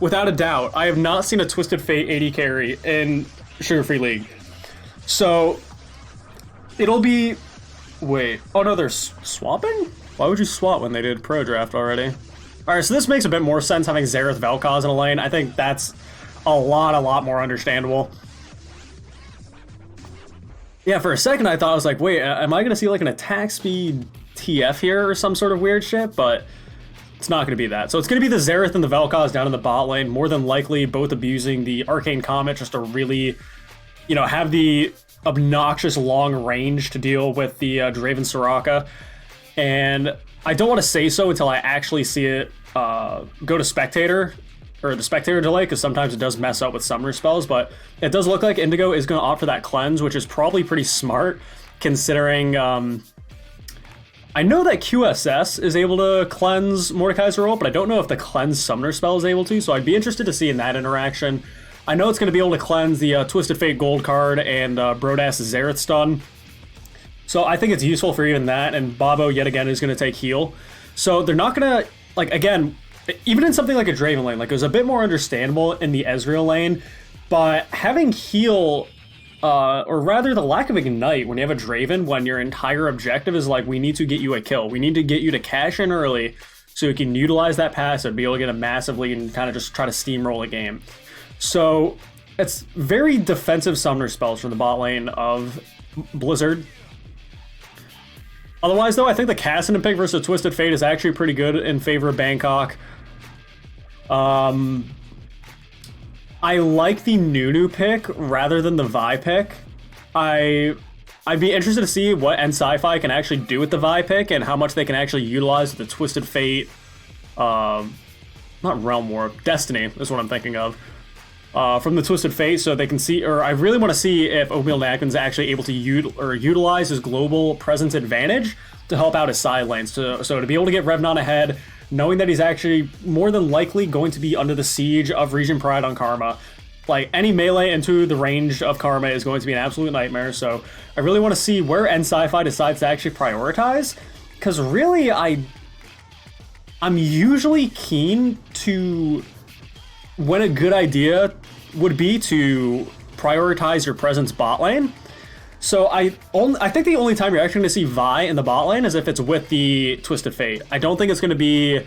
without a doubt. I have not seen a Twisted Fate AD carry in Sugar Free League. So, it'll be... Wait. Oh no, they're swapping? Why would you swap when they did Pro Draft already? Alright, so this makes a bit more sense having Xerath Vel'Koz in a lane. I think that's a lot more understandable. Yeah, for a second I thought, I was like, wait, am I going to see like an attack speed TF here or some sort of weird shit? But it's not going to be that. So it's going to be the Xerath and the Vel'Koz down in the bot lane, more than likely both abusing the Arcane Comet just to really, you know, have the obnoxious long range to deal with the Draven Soraka. And I don't want to say so until I actually see it go to Spectator, or the Spectator delay, because sometimes it does mess up with summoner spells, but it does look like Indigo is going to opt for that cleanse, which is probably pretty smart, considering I know that QSS is able to cleanse Mordekaiser ult, but I don't know if the cleanse summoner spell is able to, so I'd be interested to see in that interaction. I know it's going to be able to cleanse the Twisted Fate gold card and Brodass Xerath stun, so I think it's useful for even that, and Babo yet again is going to take heal. So they're not going to, like, again, even in something like a Draven lane, like, it was a bit more understandable in the Ezreal lane, but having heal, or rather the lack of ignite when you have a Draven, when your entire objective is like, we need to get you a kill, we need to get you to cash in early so you can utilize that passive, be able to get a massive lead and kind of just try to steamroll a game. So it's very defensive summoner spells from the bot lane of Blizzard. Otherwise, though, I think the Kassadin pick versus Twisted Fate is actually pretty good in favor of Bangkok. I like the Nunu pick rather than the Vi pick. I'd be interested to see what Sci-Fi can actually do with the Vi pick and how much they can actually utilize the Twisted Fate, not Realm Warp, Destiny is what I'm thinking of, from the Twisted Fate, so they can see, or I really want to see if Oatmeal Napkin's actually able to utilize his global presence advantage to help out his side lanes. So to be able to get Revnon ahead, knowing that he's actually more than likely going to be under the siege of Region Pride on Karma. Like, any melee into the range of Karma is going to be an absolute nightmare, so I really want to see where Sci-Fi decides to actually prioritize, because really, I'm usually keen to, when a good idea would be to prioritize your presence bot lane. So I think the only time you're actually going to see Vi in the bot lane is if it's with the Twisted Fate. I don't think it's going to be...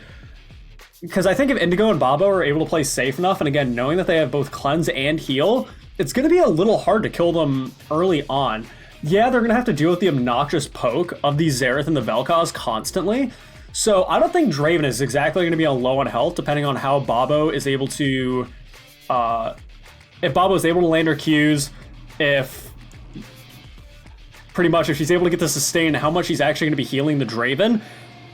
Because I think if Indigo and Babo are able to play safe enough, and again, knowing that they have both cleanse and heal, it's going to be a little hard to kill them early on. Yeah, they're going to have to deal with the obnoxious poke of the Xerath and the Vel'Koz constantly. So I don't think Draven is exactly going to be on low on health, depending on how Babo is able to... if Babo is able to land her Qs, if she's able to get the sustain, how much she's actually going to be healing the Draven.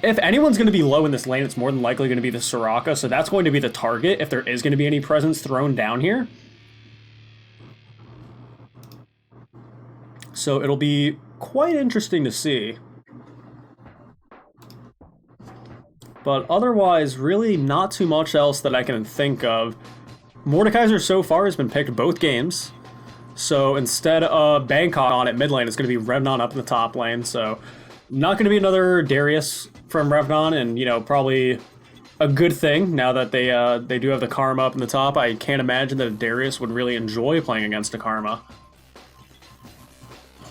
If anyone's going to be low in this lane, it's more than likely going to be the Soraka, so that's going to be the target if there is going to be any presence thrown down here. So it'll be quite interesting to see. But otherwise, really not too much else that I can think of. Mordekaiser so far has been picked both games. So instead of Bangkok on at mid lane, it's going to be Revnon up in the top lane. So not going to be another Darius from Revnon, and, you know, probably a good thing now that they do have the Karma up in the top. I can't imagine that a Darius would really enjoy playing against a Karma.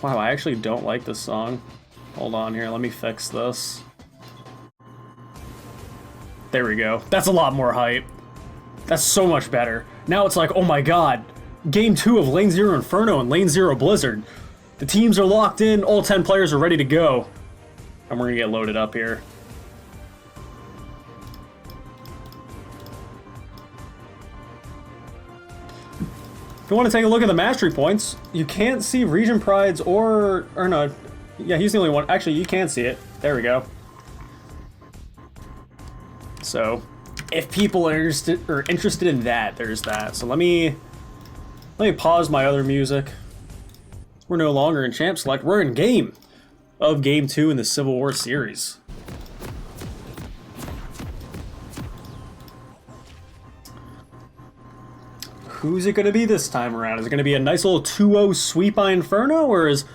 Wow, I actually don't like this song. Hold on here, let me fix this. There we go. That's a lot more hype. That's so much better. Now it's like, oh my god, Game 2 of Lane 0 Inferno and Lane 0 Blizzard. The teams are locked in, all 10 players are ready to go. And we're gonna get loaded up here. If you want to take a look at the mastery points, you can't see Region Pride's or no, yeah, he's the only one. Actually, you can see it. There we go. So, if people are interested in that, there's that. So let me pause my other music. We're no longer in Champ Select. We're in game of Game 2 in the Civil War series. Who's it going to be this time around? Is it going to be a nice little 2-0 sweep by Inferno, or is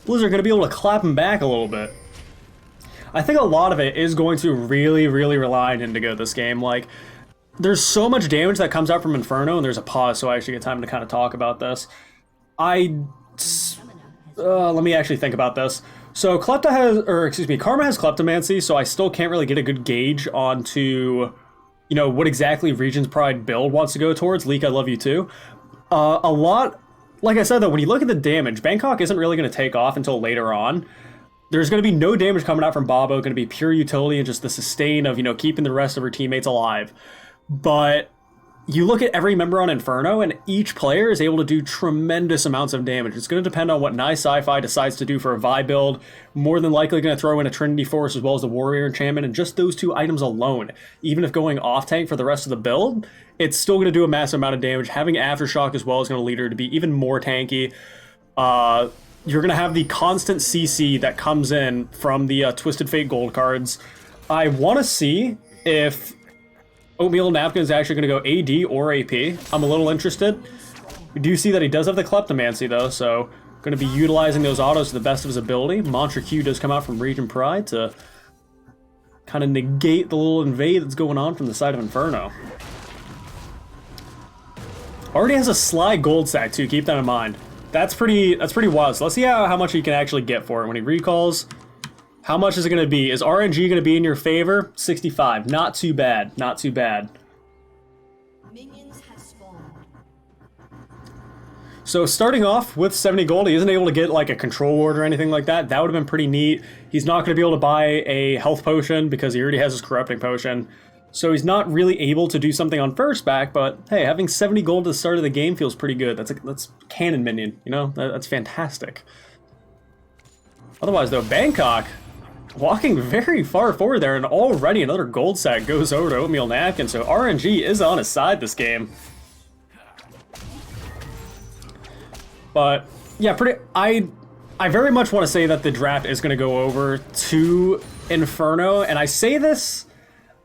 Blizzard going to be able to clap him back a little bit? I think a lot of it is going to really rely on Indigo this game. Like, there's so much damage that comes out from Inferno, and there's a pause, so I actually get time to kind of talk about this. Let me actually think about this. So Karma has Kleptomancy, so I still can't really get a good gauge onto, you know, what exactly Regent's Pride build wants to go towards. Leak, I love you too. A lot, like I said though, when you look at the damage, Bangkok isn't really going to take off until later on. There's going to be no damage coming out from Bobo, going to be pure utility and just the sustain of, you know, keeping the rest of her teammates alive. But you look at every member on Inferno, and each player is able to do tremendous amounts of damage. It's going to depend on what Nice Sci-Fi decides to do for a Vi build. More than likely going to throw in a Trinity Force as well as the Warrior Enchantment, and just those two items alone, even if going off-tank for the rest of the build, it's still going to do a massive amount of damage. Having Aftershock as well is going to lead her to be even more tanky. You're going to have the constant CC that comes in from the Twisted Fate gold cards. I want to see if Oatmeal Napkin is actually going to go AD or AP. I'm a little interested. We do see that he does have the Kleptomancy though, so going to be utilizing those autos to the best of his ability. Mantra Q does come out from Regent Pride to kind of negate the little invade that's going on from the side of Inferno. Already has a Sly gold sack too, keep that in mind. That's pretty wild. So let's see how much he can actually get for it. When he recalls, how much is it going to be? Is RNG going to be in your favor? 65. Not too bad. Not too bad. Minions have spawned. So starting off with 70 gold, he isn't able to get like a control ward or anything like that. That would have been pretty neat. He's not going to be able to buy a health potion because he already has his corrupting potion. So he's not really able to do something on first back, but hey, having 70 gold at the start of the game feels pretty good. That's cannon minion, you know? That's fantastic. Otherwise though, Bangkok walking very far forward there, and already another gold sack goes over to Oatmeal Napkin, so RNG is on his side this game. But yeah, I very much want to say that the draft is going to go over to Inferno, and I say this,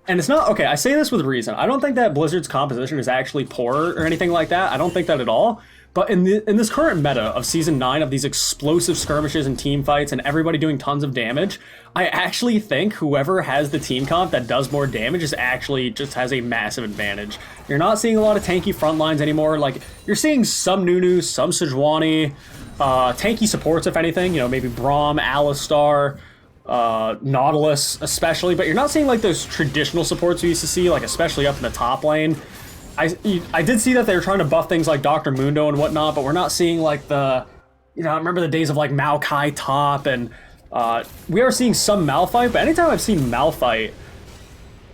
and it's not, okay, I say this with reason. I don't think that Blizzard's composition is actually poor or anything like that. I don't think that at all. But in this current meta of Season 9, of these explosive skirmishes and team fights and everybody doing tons of damage, I actually think whoever has the team comp that does more damage is actually just has a massive advantage. You're not seeing a lot of tanky front lines anymore. Like, you're seeing some Nunu, some Sejuani, tanky supports if anything, you know, maybe Braum, Alistar, Nautilus especially, but you're not seeing like those traditional supports we used to see, like especially up in the top lane. I did see that they were trying to buff things like Dr. Mundo and whatnot, but we're not seeing like the, you know, I remember the days of like Maokai top, and we are seeing some Malphite, but anytime I've seen Malphite,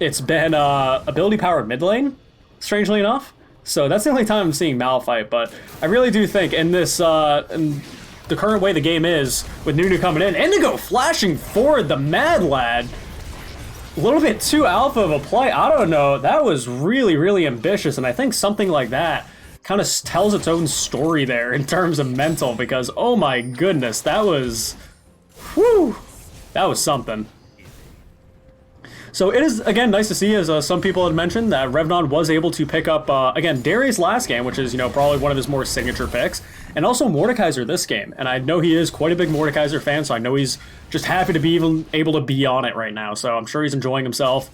it's been ability powered mid lane, strangely enough. So that's the only time I'm seeing Malphite, but I really do think in this, in the current way the game is, with Nunu coming in, Indigo flashing forward, the Mad Lad, a little bit too alpha of a play. I don't know. That was really, really ambitious, and I think something like that kind of tells its own story there in terms of mental, because oh my goodness, that was, whew, that was something. So it is, again, nice to see, as some people had mentioned, that Revnon was able to pick up, again, Darius last game, which is, you know, probably one of his more signature picks, and also Mordekaiser this game. And I know he is quite a big Mordekaiser fan, so I know he's just happy to be even able to be on it right now, so I'm sure he's enjoying himself.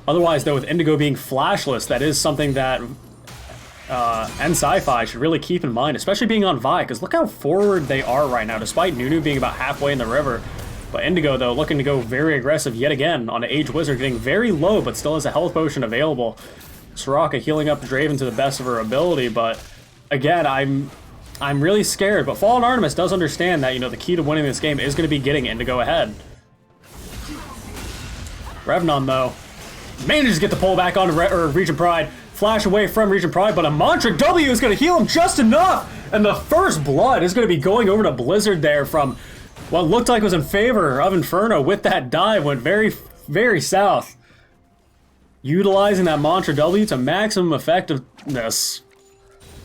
Otherwise, though, with Indigo being flashless, that is something that and Sci-Fi should really keep in mind, especially being on Vi, because look how forward they are right now, despite Nunu being about halfway in the river. But Indigo, though, looking to go very aggressive yet again on an Age Wizard, getting very low, but still has a health potion available. Soraka healing up Draven to the best of her ability, but again, I'm really scared. But Fallen Artemis does understand that, you know, the key to winning this game is going to be getting Indigo ahead. Revnon, though, manages to get the pull back onto Regent Pride. Flash away from Regent Pride, but a Mantra W is going to heal him just enough! And the first blood is going to be going over to Blizzard there from what looked like was in favor of Inferno with that dive. Went very, very south. Utilizing that Mantra W to maximum effectiveness.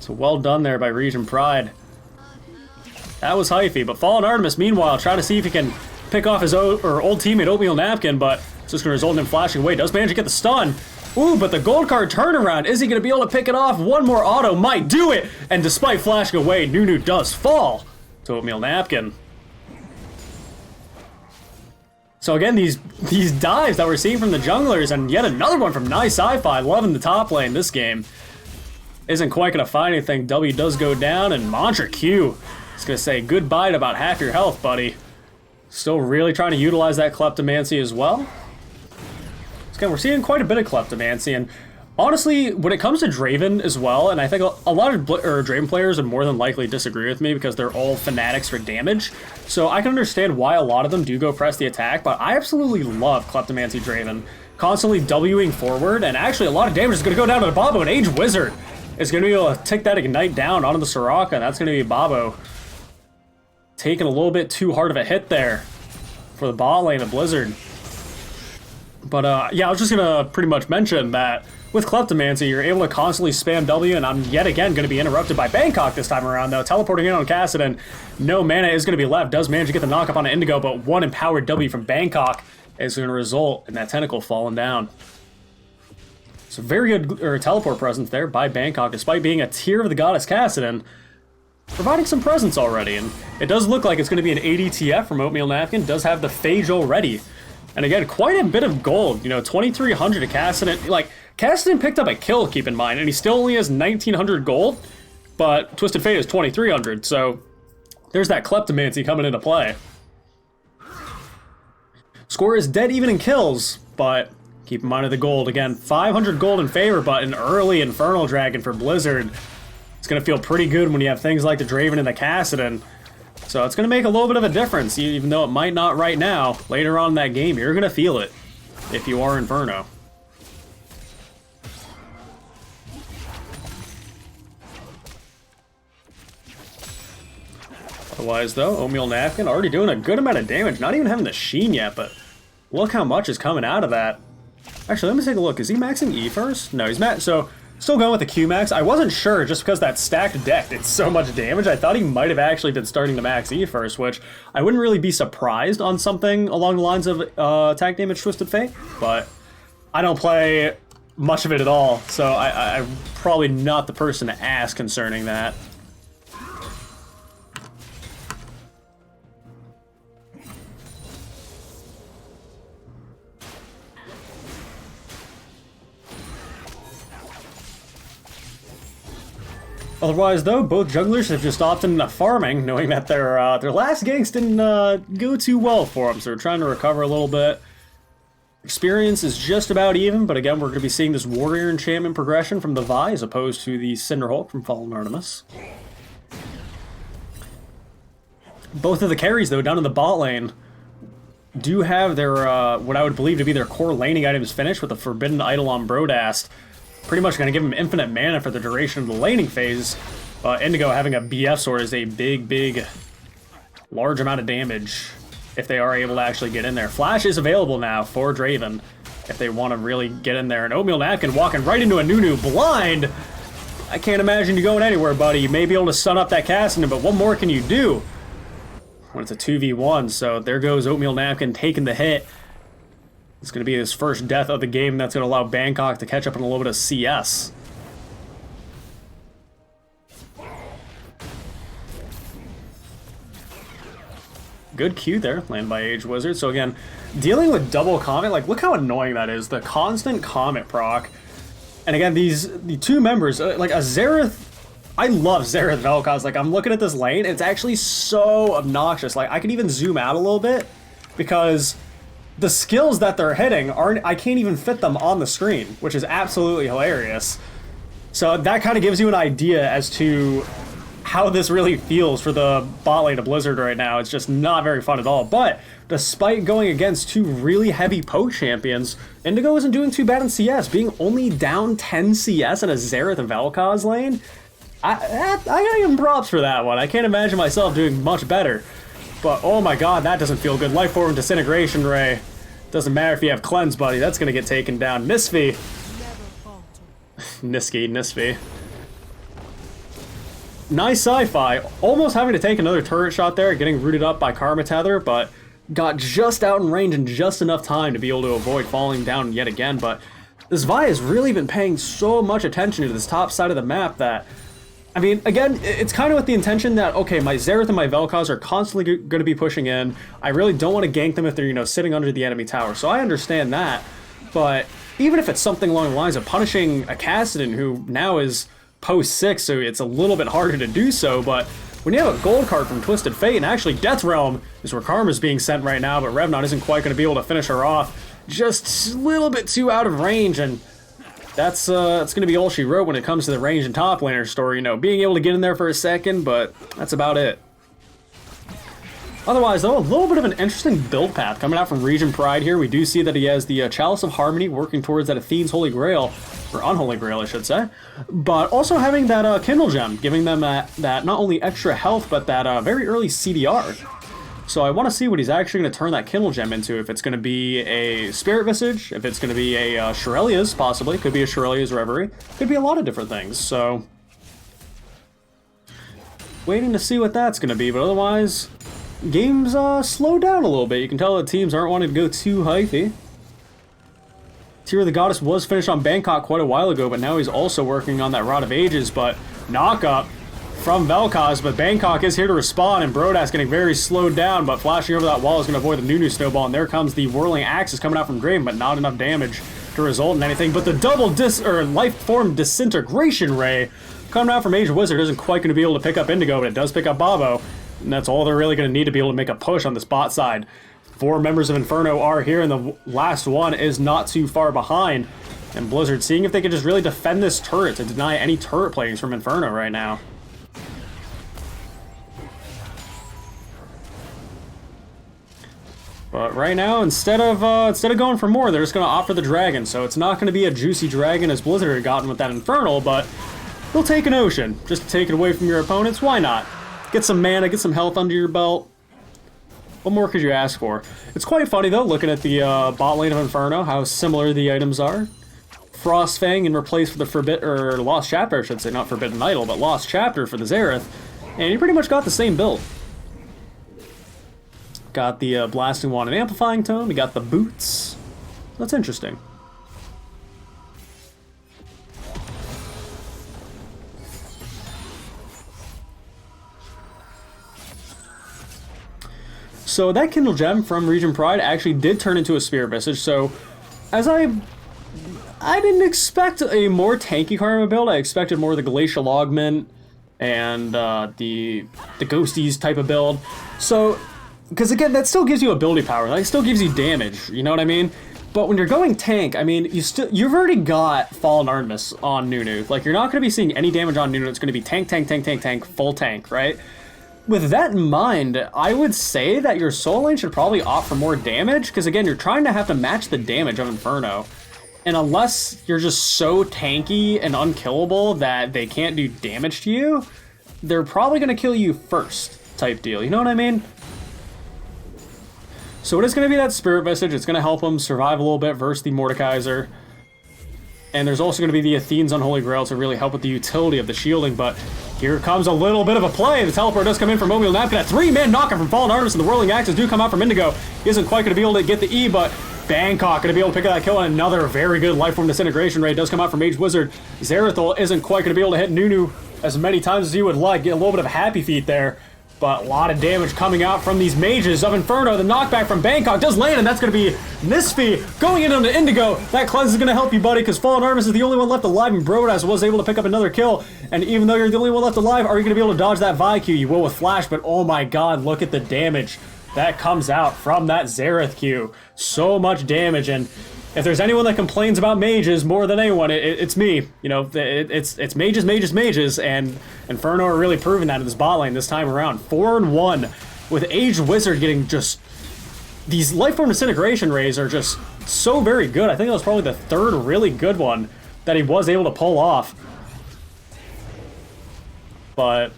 So well done there by Regent Pride. That was hyphy, but Fallen Artemis, meanwhile, trying to see if he can pick off his old teammate Oatmeal Napkin, but it's just going to result in him flashing away. Does manage to get the stun. Ooh, but the gold card turnaround, is he going to be able to pick it off? One more auto might do it, and despite flashing away, Nunu does fall to Oatmeal Napkin. So again, these dives that we're seeing from the junglers, and yet another one from Nice Sci-Fi, loving the top lane this game. Isn't quite going to find anything. W does go down, and Mantra Q is going to say goodbye to about half your health, buddy. Still really trying to utilize that Kleptomancy as well. So again, we're seeing quite a bit of Kleptomancy, and honestly, when it comes to Draven as well, and I think a lot of Draven players would more than likely disagree with me because they're all fanatics for damage, so I can understand why a lot of them do go press the attack, but I absolutely love Kleptomancy Draven. Constantly Wing forward, and actually a lot of damage is going to go down to the Babo, and Age Wizard is going to be able to take that Ignite down onto the Soraka, and that's going to be Babo taking a little bit too hard of a hit there for the bot lane of Blizzard. But yeah, I was just going to pretty much mention that with Kleptomancy, you're able to constantly spam W, and I'm yet again going to be interrupted by Bangkok this time around, though. Teleporting in on Kassadin, no mana is going to be left. Does manage to get the knock up on an Indigo, but one empowered W from Bangkok is going to result in that tentacle falling down. So very good teleport presence there by Bangkok, despite being a tier of the goddess Kassadin, providing some presence already. And it does look like it's going to be an ADTF from Oatmeal Napkin. Does have the Phage already. And again, quite a bit of gold. You know, 2,300 to Kassadin. Like, Kassadin picked up a kill, keep in mind, and he still only has 1,900 gold, but Twisted Fate is 2,300, so there's that Kleptomancy coming into play. Score is dead even in kills, but keep in mind of the gold. Again, 500 gold in favor, but an early Infernal Dragon for Blizzard. It's going to feel pretty good when you have things like the Draven and the Kassadin. So it's going to make a little bit of a difference, even though it might not right now. Later on in that game, you're going to feel it if you are Inferno. Otherwise, though, Oatmeal Napkin already doing a good amount of damage. Not even having the Sheen yet, but look how much is coming out of that. Actually, let me take a look. Is he maxing E first? No, he's so still going with the Q max. I wasn't sure just because that stacked deck did so much damage. I thought he might have actually been starting to max E first, which I wouldn't really be surprised on something along the lines of attack damage Twisted Fate, but I don't play much of it at all, so I'm probably not the person to ask concerning that. Otherwise, though, both jugglers have just opted into farming, knowing that their last ganks didn't go too well for them, so they're trying to recover a little bit. Experience is just about even, but again, we're going to be seeing this Warrior Enchantment progression from the Vi as opposed to the Cinderhulk from Fallen Artemis. Both of the carries, though, down in the bot lane, do have their, what I would believe to be their core laning items finished with the Forbidden Idol on Brodast. Pretty much going to give him infinite mana for the duration of the laning phase. Indigo having a BF sword is a big, large amount of damage if they are able to actually get in there. Flash is available now for Draven if they want to really get in there. And Oatmeal Napkin walking right into a Nunu blind. I can't imagine you going anywhere, buddy. You may be able to stun up that Kassadin, but what more can you do when it's a 2v1? So there goes Oatmeal Napkin taking the hit. It's going to be his first death of the game. That's going to allow Bangkok to catch up on a little bit of CS. Good Q there, landed by Age Wizard. So again, dealing with double Comet, like look how annoying that is. The constant Comet proc. And again, the two members, like a Xerath, I love Xerath Vel'Koz. Like I'm looking at this lane, it's actually so obnoxious. Like I could even zoom out a little bit because the skills that they're hitting aren't, I can't even fit them on the screen, which is absolutely hilarious. So that kind of gives you an idea as to how this really feels for the bot lane of Blizzard right now. It's just not very fun at all. But despite going against two really heavy poke champions, Indigo isn't doing too bad in CS, being only down 10 CS in a Xerath Vel'Koz lane. I gotta give him props for that one. I can't imagine myself doing much better. But oh my god, that doesn't feel good. Life Form Disintegration Ray. Doesn't matter if you have Cleanse, buddy. That's gonna get taken down. Nisfi. Nisfi. Nice Sci-Fi. Almost having to take another turret shot there, getting rooted up by Karma Tether, but got just out in range in just enough time to be able to avoid falling down yet again. But this Vi has really been paying so much attention to this top side of the map that I mean, again, it's kind of with the intention that, okay, my Xerath and my Vel'Koz are constantly going to be pushing in. I really don't want to gank them if they're, you know, sitting under the enemy tower. So I understand that. But even if it's something along the lines of punishing a Kassadin, who now is post 6, so it's a little bit harder to do so, but when you have a gold card from Twisted Fate, and actually Death Realm is where Karma's being sent right now, but Revnot isn't quite going to be able to finish her off. Just a little bit too out of range, and that's going to be all she wrote when it comes to the range and top laner story. You know, being able to get in there for a second, but that's about it. Otherwise, though, a little bit of an interesting build path coming out from Region Pride here. We do see that he has the Chalice of Harmony working towards that Athene's Holy Grail, or Unholy Grail, I should say. But also having that Kindle Gem, giving them that not only extra health, but that very early CDR. So I want to see what he's actually going to turn that Kindle Gem into. If it's going to be a Spirit Visage, if it's going to be a Shurelya's, possibly. Could be a Shurelya's Reverie. Could be a lot of different things, so waiting to see what that's going to be, but otherwise, game's slowed down a little bit. You can tell the teams aren't wanting to go too hyphy. Tear of the Goddess was finished on Bangkok quite a while ago, but now he's also working on that Rod of Ages, but knock-up from Vel'Koz, but Bangkok is here to respond, and Brodas getting very slowed down, but flashing over that wall is going to avoid the Nunu Snowball, and there comes the Whirling Axes coming out from Draven, but not enough damage to result in anything. But the double Life Form Disintegration Ray coming out from Age Wizard isn't quite going to be able to pick up Indigo, but it does pick up Babo, and that's all they're really going to need to be able to make a push on this bot side. 4 members of Inferno are here, and the last one is not too far behind. And Blizzard seeing if they can just really defend this turret to deny any turret playings from Inferno right now. But right now, instead of going for more, they're just going to opt for the dragon. So it's not going to be a juicy dragon as Blizzard had gotten with that Infernal, but they'll take an Ocean. Just to take it away from your opponents, why not? Get some mana, get some health under your belt. What more could you ask for? It's quite funny, though, looking at the bot lane of Inferno, how similar the items are. Frostfang in replace for the Lost Chapter, I should say, not Forbidden Idol, but Lost Chapter for the Xerath. And you pretty much got the same build. Got the Blasting Wand and Amplifying Tome, you got the boots. That's interesting. So that Kindle Gem from Region Pride actually did turn into a Spirit Visage, so as I didn't expect a more tanky Karma build. I expected more of the Glacial Augment and the Ghosties type of build. So, because again, that still gives you ability power, that still gives you damage, you know what I mean? But when you're going tank, I mean, you've already got Fallen Artemis on Nunu. Like, you're not going to be seeing any damage on Nunu. It's going to be tank, tank, tank, tank, tank, full tank, right? With that in mind, I would say that your Soul Lane should probably opt for more damage, because again, you're trying to have to match the damage of Inferno. And unless you're just so tanky and unkillable that they can't do damage to you, they're probably going to kill you first type deal, you know what I mean? So it is going to be that Spirit Visage. It's going to help them survive a little bit versus the Mordekaiser. And there's also going to be the Athene's Unholy Grail to really help with the utility of the shielding, but here comes a little bit of a play. The teleport does come in from Mobile Napkin. A 3-man knockout from Fallen Artemis, and the Whirling Axes do come out from Indigo. He isn't quite going to be able to get the E, but Bangkok going to be able to pick up that kill, and another very good Life Form Disintegration Ray does come out from Mage Wizard. Zerathul isn't quite going to be able to hit Nunu as many times as you would like. Get a little bit of a happy feet there. But a lot of damage coming out from these mages of Inferno. The knockback from Bangkok does land, and that's going to be Nisfi going in on the Indigo. That cleanse is going to help you, buddy, because Fallen Artemis is the only one left alive, and Brodas was able to pick up another kill. And even though you're the only one left alive, are you going to be able to dodge that Vi Q? You will with Flash, but oh my god, look at the damage that comes out from that Xerath Q. So much damage, and if there's anyone that complains about mages more than anyone, it's me. You know, it's mages, mages, mages, and Inferno are really proving that in this bot lane this time around. 4-1 with Age Wizard getting just... These Life Form Disintegration Rays are just so very good. I think that was probably the third really good one that he was able to pull off. But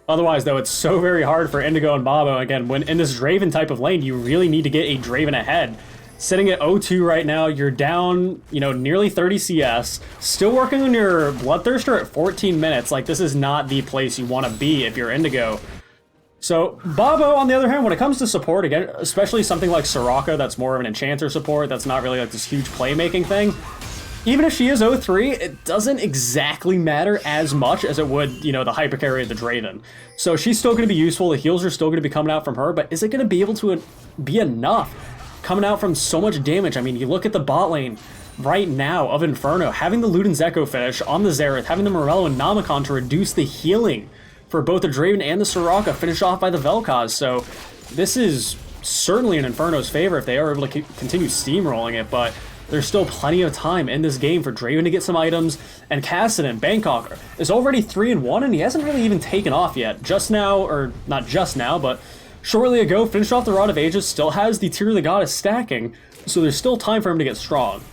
otherwise, though, it's so very hard for Indigo and Babo. Again, when in this Draven type of lane, you really need to get a Draven ahead. Sitting at 0-2 right now, you're down, you know, nearly 30 CS. Still working on your Bloodthirster at 14 minutes. Like, this is not the place you want to be if you're Indigo. So, Babo, on the other hand, when it comes to support, again, especially something like Soraka, that's more of an Enchanter support, that's not really like this huge playmaking thing, even if she is 0-3, it doesn't exactly matter as much as it would, you know, the hyper carry of the Draven. So she's still going to be useful. The heals are still going to be coming out from her, but is it going to be able to be enough coming out from so much damage? I mean, you look at the bot lane right now of Inferno, having the Luden's Echo finish on the Xerath, having the Morello and Namicon to reduce the healing for both the Draven and the Soraka, finish off by the Vel'Koz. So this is certainly in Inferno's favor if they are able to continue steamrolling it, but there's still plenty of time in this game for Draven to get some items, and Kassadin, Bangkok, is already 3-1, and he hasn't really even taken off yet. Just now, or not just now, but shortly ago, finished off the Rod of Ages, still has the Tear of the Goddess stacking, so there's still time for him to get strong.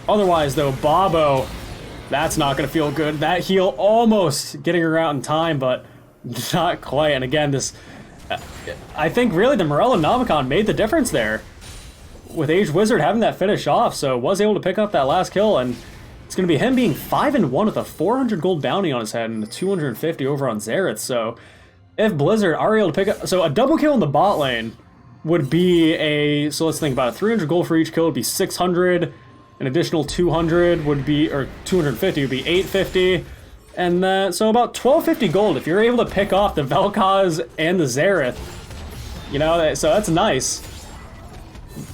Otherwise, though, Bobo, that's not going to feel good. That heal almost getting her out in time, but not quite. And again, this, I think really the Morello Namicon made the difference there, with Aged Wizard having that finish off, so was able to pick up that last kill, and it's going to be him being 5-1 with a 400 gold bounty on his head and a 250 over on Xerath. So if Blizzard are able to pick up, so a double kill in the bot lane would be a, so let's think about it, 300 gold for each kill would be 600, an additional 200 would be, or 250 would be 850, and then, so about 1250 gold if you're able to pick off the Vel'Koz and the Xerath, you know, so that's nice.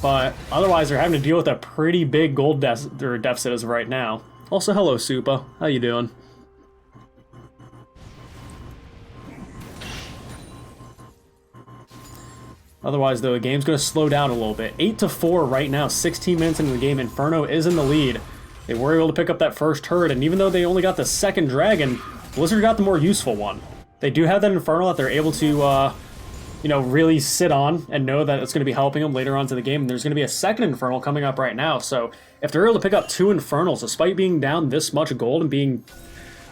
But otherwise, they're having to deal with a pretty big gold deficit as of right now. Also, hello, Supa. How you doing? Otherwise, though, the game's going to slow down a little bit. 8-4 right now, 16 minutes into the game. Inferno is in the lead. They were able to pick up that first turret, and even though they only got the second dragon, Blizzard got the more useful one. They do have that Inferno that they're able to you know, really sit on and know that it's going to be helping them later on to the game. And there's going to be a second Infernal coming up right now. So if they're able to pick up 2 Infernals, despite being down this much gold and being,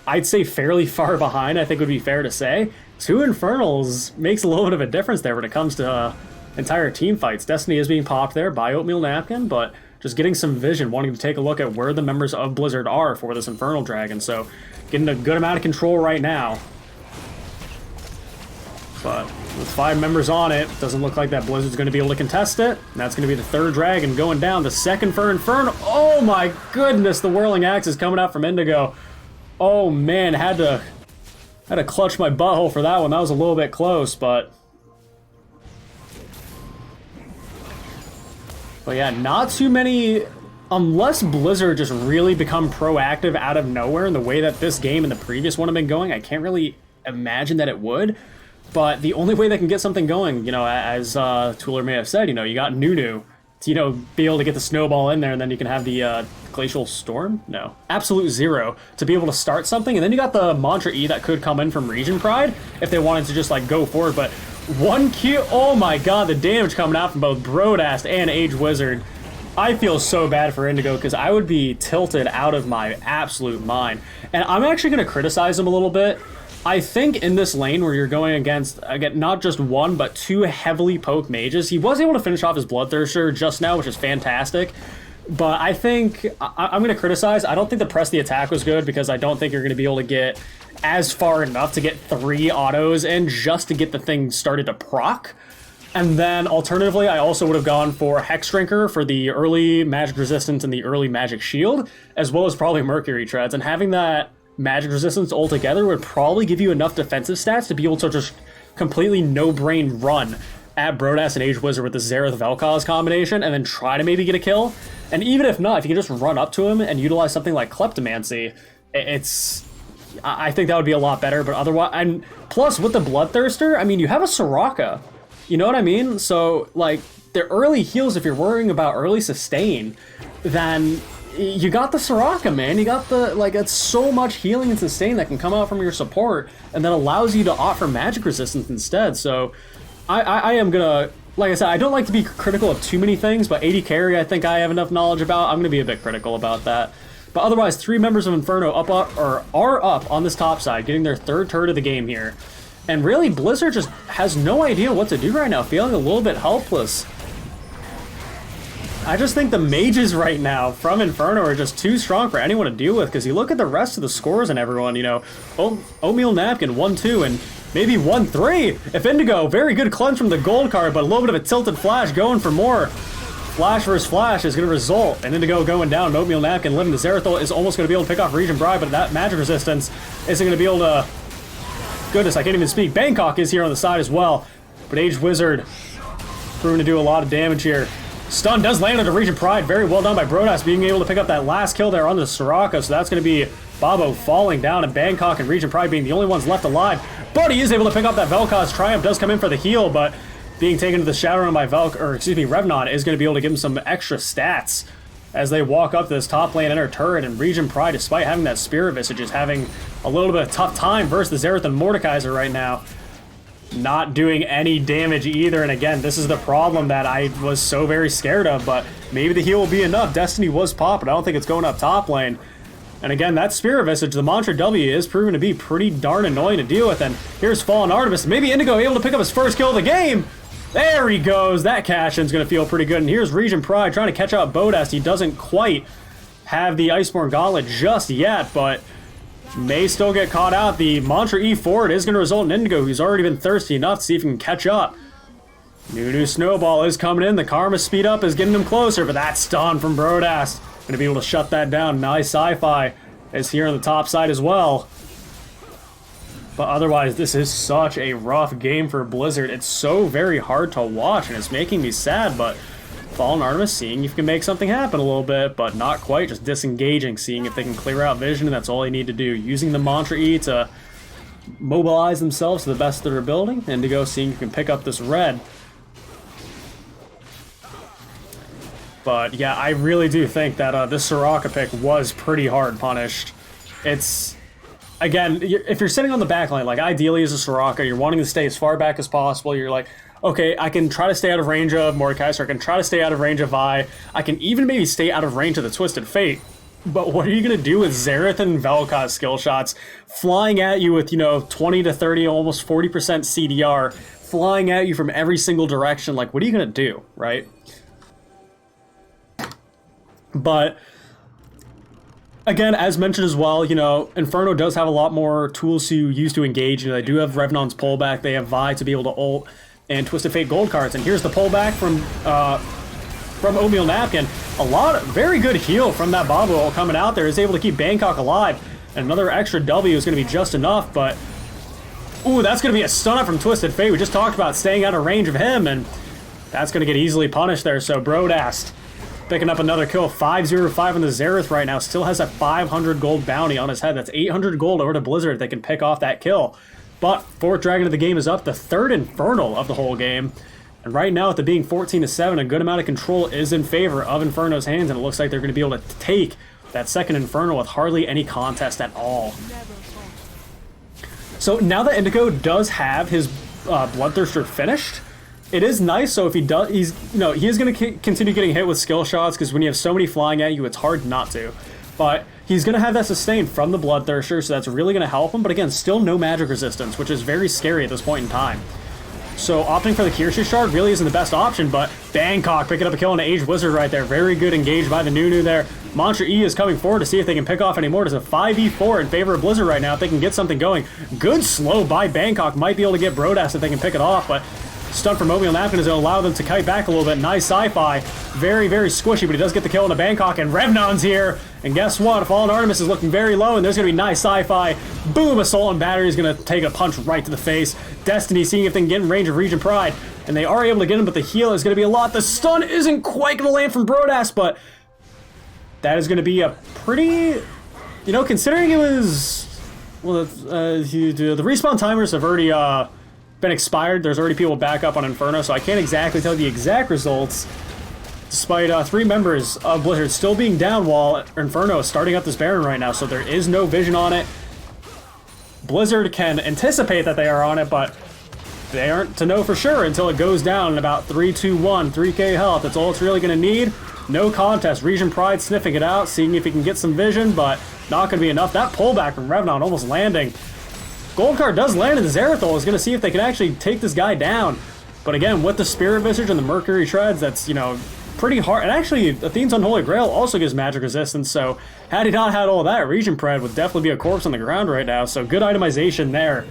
I'd say, fairly far behind, I think would be fair to say, 2 Infernals makes a little bit of a difference there when it comes to entire team fights. Destiny is being popped there by Oatmeal Napkin, but just getting some vision, wanting to take a look at where the members of Blizzard are for this Infernal Dragon. So getting a good amount of control right now. But with 5 members on it, doesn't look like that Blizzard's going to be able to contest it. And that's going to be the 3rd dragon going down. The 2nd for Inferno. Oh my goodness, the Whirling Axe is coming out from Indigo. Oh man, had to clutch my butthole for that one. That was a little bit close, but yeah, not too many, unless Blizzard just really become proactive out of nowhere in the way that this game and the previous one have been going. I can't really imagine that it would. But the only way they can get something going, you know, as Tooler may have said, you know, you got Nunu to, you know, be able to get the snowball in there, and then you can have the Glacial Storm? No. Absolute Zero to be able to start something, and then you got the Mantra E that could come in from Region Pride if they wanted to just, like, go forward. But 1 Q, oh my god, the damage coming out from both Brodast and Aged Wizard. I feel so bad for Indigo because I would be tilted out of my absolute mind. And I'm actually going to criticize him a little bit. I think in this lane where you're going against, again, not just 1, but 2 heavily poked mages, he was able to finish off his Bloodthirster just now, which is fantastic. But I think, I'm going to criticize, I don't think the press the attack was good because I don't think you're going to be able to get as far enough to get 3 autos in just to get the thing started to proc. And then alternatively, I also would have gone for Hex Drinker for the early magic resistance and the early magic shield, as well as probably Mercury Treads. And having that magic resistance altogether would probably give you enough defensive stats to be able to just completely no-brain run at Brodast and Aged Wizard with the Xerath Vel'Koz combination and then try to maybe get a kill. And even if not, if you can just run up to him and utilize something like Kleptomancy, I think that would be a lot better. But otherwise, and plus with the Bloodthirster, I mean, you have a Soraka, you know what I mean? So like the early heals, if you're worrying about early sustain, then you got the Soraka, man. You got the, like, it's so much healing and sustain that can come out from your support and that allows you to offer magic resistance instead. So I am gonna, like I said, I don't like to be critical of too many things, but AD carry I think I have enough knowledge about. I'm gonna be a bit critical about that. But otherwise, 3 members of Inferno are up on this top side, getting their 3rd turret of the game here. And really, Blizzard just has no idea what to do right now, feeling a little bit helpless. I just think the mages right now from Inferno are just too strong for anyone to deal with, because you look at the rest of the scores and everyone, you know, Oatmeal Napkin 1-2 and maybe 1-3. If Indigo, very good cleanse from the gold card, but a little bit of a tilted flash going for more. Flash versus Flash is going to result in Indigo going down. Oatmeal Napkin living. The Zerathol is almost going to be able to pick off Region Pride, but that magic resistance isn't going to be able to... Goodness, I can't even speak. Bangkok is here on the side as well, but Aged Wizard proving to do a lot of damage here. Stun does land onto Region Pride. Very well done by Brodas, being able to pick up that last kill there on the Soraka, so that's going to be Bobo falling down, and Bangkok and Region Pride being the only ones left alive. But he is able to pick up that Vel'Koz. Triumph does come in for the heal, but being taken to the Shadow Realm by Revnon is going to be able to give him some extra stats as they walk up to this top lane inner turret, and Region Pride, despite having that Spirit Visage, is having a little bit of tough time versus the Zerath and Mordekaiser right now. Not doing any damage either, and again, this is the problem that I was so very scared of, but maybe the heal will be enough. Destiny was popped, but I don't think it's going up top lane. And again, that Spirit Visage, the Mantra W, is proven to be pretty darn annoying to deal with, and here's Fallen Artemis. Maybe Indigo able to pick up his first kill of the game. There he goes. That cash-in's going to feel pretty good. And here's Region Pride trying to catch up Bodas. He doesn't quite have the Iceborne Gauntlet just yet, but may still get caught out. The Mantra E forward is going to result in Indigo, who's already been thirsty enough to see if he can catch up. New Snowball is coming in. The Karma speed up is getting him closer, but that stun from Brodas going to be able to shut that down. Nice Sci-Fi is here on the top side as well. But otherwise, this is such a rough game for Blizzard. It's so very hard to watch, and it's making me sad, but Fallen Artemis seeing if you can make something happen a little bit, but not quite, just disengaging, seeing if they can clear out vision, and that's all they need to do. Using the Mantra E to mobilize themselves to the best of their ability. Indigo seeing if you can pick up this red. But yeah, I really do think that this Soraka pick was pretty hard punished. It's... Again, if you're sitting on the back line, like ideally as a Soraka, you're wanting to stay as far back as possible. You're like, okay, I can try to stay out of range of Mordekaiser, I can try to stay out of range of Vi, I can even maybe stay out of range of the Twisted Fate. But what are you going to do with Zerath and Vel'Koz skill shots flying at you with, 20 to 30, almost 40% CDR, flying at you from every single direction? Like, what are you going to do, right? But... Again, as mentioned as well, Inferno does have a lot more tools to use to engage. They do have Revnon's pullback, they have Vi to be able to ult, and Twisted Fate gold cards. And here's the pullback from Oatmeal Napkin. Very good heal from that Bobo coming out there. Is able to keep Bangkok alive. And another extra W is going to be just enough, but... Ooh, that's going to be a stun up from Twisted Fate. We just talked about staying out of range of him, and that's going to get easily punished there. So Brodast picking up another kill. 505 on the Zerath right now. Still has a 500 gold bounty on his head. That's 800 gold over to Blizzard. They can pick off that kill. But fourth dragon of the game is up. The third Infernal of the whole game. And right now, with it being 14-7, a good amount of control is in favor of Inferno's hands. And it looks like they're going to be able to take that second Infernal with hardly any contest at all. So now that Indigo does have his Bloodthirster finished, it is nice. So if he does, he is going to continue getting hit with skill shots, because when you have so many flying at you, it's hard not to. But he's going to have that sustain from the Bloodthirster, so that's really going to help him. But again, still no magic resistance, which is very scary at this point in time. So opting for the Kirshi Shard really isn't the best option, but Bangkok picking up a kill on the Aged Wizard right there. Very good engaged by the Nunu there. Mantra E is coming forward to see if they can pick off any more. There's a 5v4 in favor of Blizzard right now if they can get something going. Good slow by Bangkok. Might be able to get Brodas if they can pick it off, but stun from Oatmeal Napkin is going to allow them to kite back a little bit. Nice Sci-Fi. Very, very squishy, but he does get the kill on the Bangkok, and Revnon's here. And guess what? Fallen Artemis is looking very low, and there's going to be nice Sci-Fi. Boom! Assault and Battery is going to take a punch right to the face. Destiny seeing if they can get in range of Region Pride, and they are able to get him, but the heal is going to be a lot. The stun isn't quite going to land from Brodas, but that is going to be a pretty... considering it was... Well, the respawn timers have already... been expired. There's already people back up on Inferno, so I can't exactly tell the exact results, despite 3 members of Blizzard still being down while Inferno is starting up this Baron right now, so there is no vision on it. Blizzard can anticipate that they are on it, but they aren't to know for sure until it goes down in about 3, 2, 1, 3k health. That's all it's really going to need. No contest. Region Pride sniffing it out, seeing if he can get some vision, but not going to be enough. That pullback from Revnon almost landing. Gold card does land in the Zerathol. Is going to see if they can actually take this guy down. But again, with the Spirit Visage and the Mercury Treads, that's, pretty hard. And actually, Athene's Unholy Grail also gives magic resistance, so had he not had all that, Region Pride would definitely be a corpse on the ground right now. So good itemization there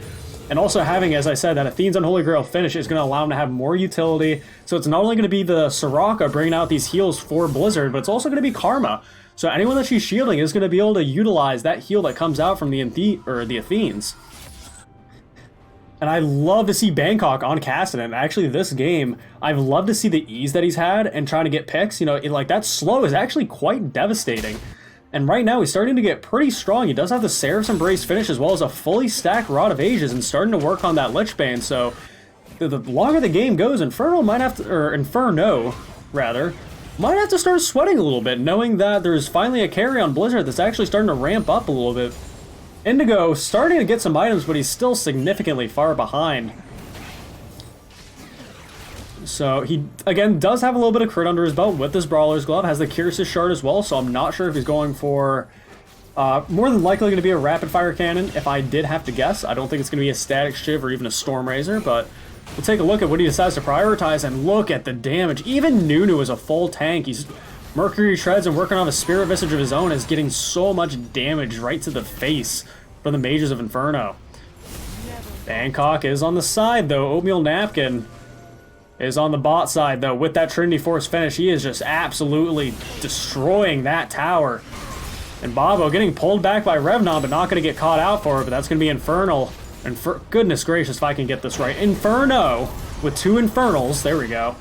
And also having, as I said, that Athene's Unholy Grail finish is going to allow him to have more utility. So it's not only going to be the Soraka bringing out these heals for Blizzard, but it's also going to be Karma. So anyone that she's shielding is going to be able to utilize that heal that comes out from the Athenes. And I love to see Bangkok on Cassidy. Actually, this game, I've loved to see the ease that he's had and trying to get picks. You know, like that slow is actually quite devastating. And right now, he's starting to get pretty strong. He does have the Seraph's Embrace finish as well as a fully stacked Rod of Ages and starting to work on that Lich Bane. So the longer the game goes, Inferno, might have to start sweating a little bit, knowing that there's finally a carry on Blizzard that's actually starting to ramp up a little bit. Indigo starting to get some items, but he's still significantly far behind. So he, again, does have a little bit of crit under his belt with this Brawler's Glove, has the Kyrsis Shard as well, so I'm not sure if he's going for, more than likely going to be a Rapid Fire Cannon, if I did have to guess. I don't think it's going to be a Static Shiv or even a Storm Razor, but we'll take a look at what he decides to prioritize, and look at the damage. Even Nunu is a full tank. He's Mercury Shreds and working on a Spirit Visage of his own is getting so much damage right to the face from the Mages of Inferno. Bangkok is on the side, though. Oatmeal Napkin is on the bot side, though. With that Trinity Force finish, he is just absolutely destroying that tower. And Bobo getting pulled back by Revnon, but not going to get caught out for it, but that's going to be Infernal. And goodness gracious, if I can get this right. Inferno with 2 Infernals. There we go.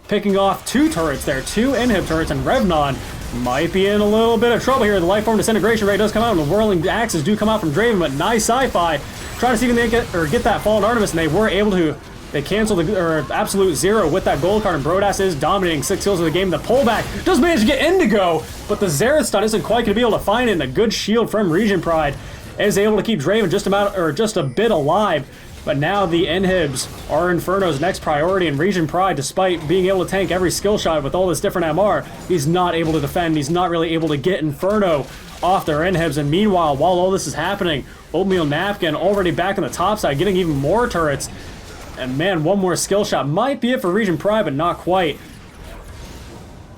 Picking off 2 turrets there, 2 inhib turrets, and Revnon might be in a little bit of trouble here. The Lifeform Disintegration Ray does come out, and the Whirling Axes do come out from Draven, but nice sci-fi. Trying to see if they get that Fallen Artemis, and they were able to. They canceled the Absolute Zero with that gold card, and Brodas is dominating 6 kills of the game. The pullback does manage to get Indigo, but the Xerath stun isn't quite going to be able to find it, and a good shield from Region Pride is able to keep Draven just a bit alive. But now the inhibs are Inferno's next priority, and Region Pride, despite being able to tank every skill shot with all this different MR, he's not able to defend. He's not really able to get Inferno off their inhibs. And meanwhile, while all this is happening, Oatmeal Napkin already back on the top side, getting even more turrets. And man, one more skill shot might be it for Region Pride, but not quite.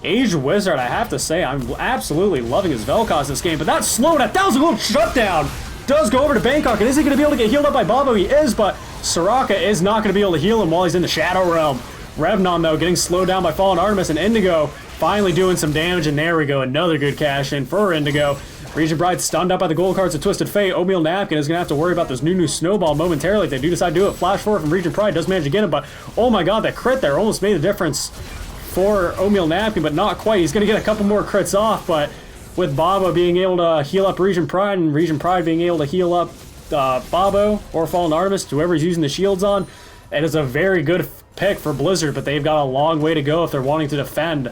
Aged Wizard, I have to say, I'm absolutely loving his Vel'Koz this game, but that slow, that was a little shutdown. Does go over to Bangkok, and is he going to be able to get healed up by Bobo? He is, but Soraka is not going to be able to heal him while he's in the Shadow Realm. Revnon, though, getting slowed down by Fallen Artemis, and Indigo finally doing some damage, and there we go, another good cash in for Indigo. Region Pride stunned up by the gold cards of Twisted Fate. Oatmeal Napkin is going to have to worry about this new Snowball momentarily if they do decide to do it. Flash forward from Region Pride, does manage to get him, but oh my god, that crit there almost made the difference for Oatmeal Napkin, but not quite. He's going to get a couple more crits off, but with Bobo being able to heal up Region Pride and Region Pride being able to heal up Bobo or Fallen Artemis, whoever he's using the shields on, it is a very good pick for Blizzard, but they've got a long way to go if they're wanting to defend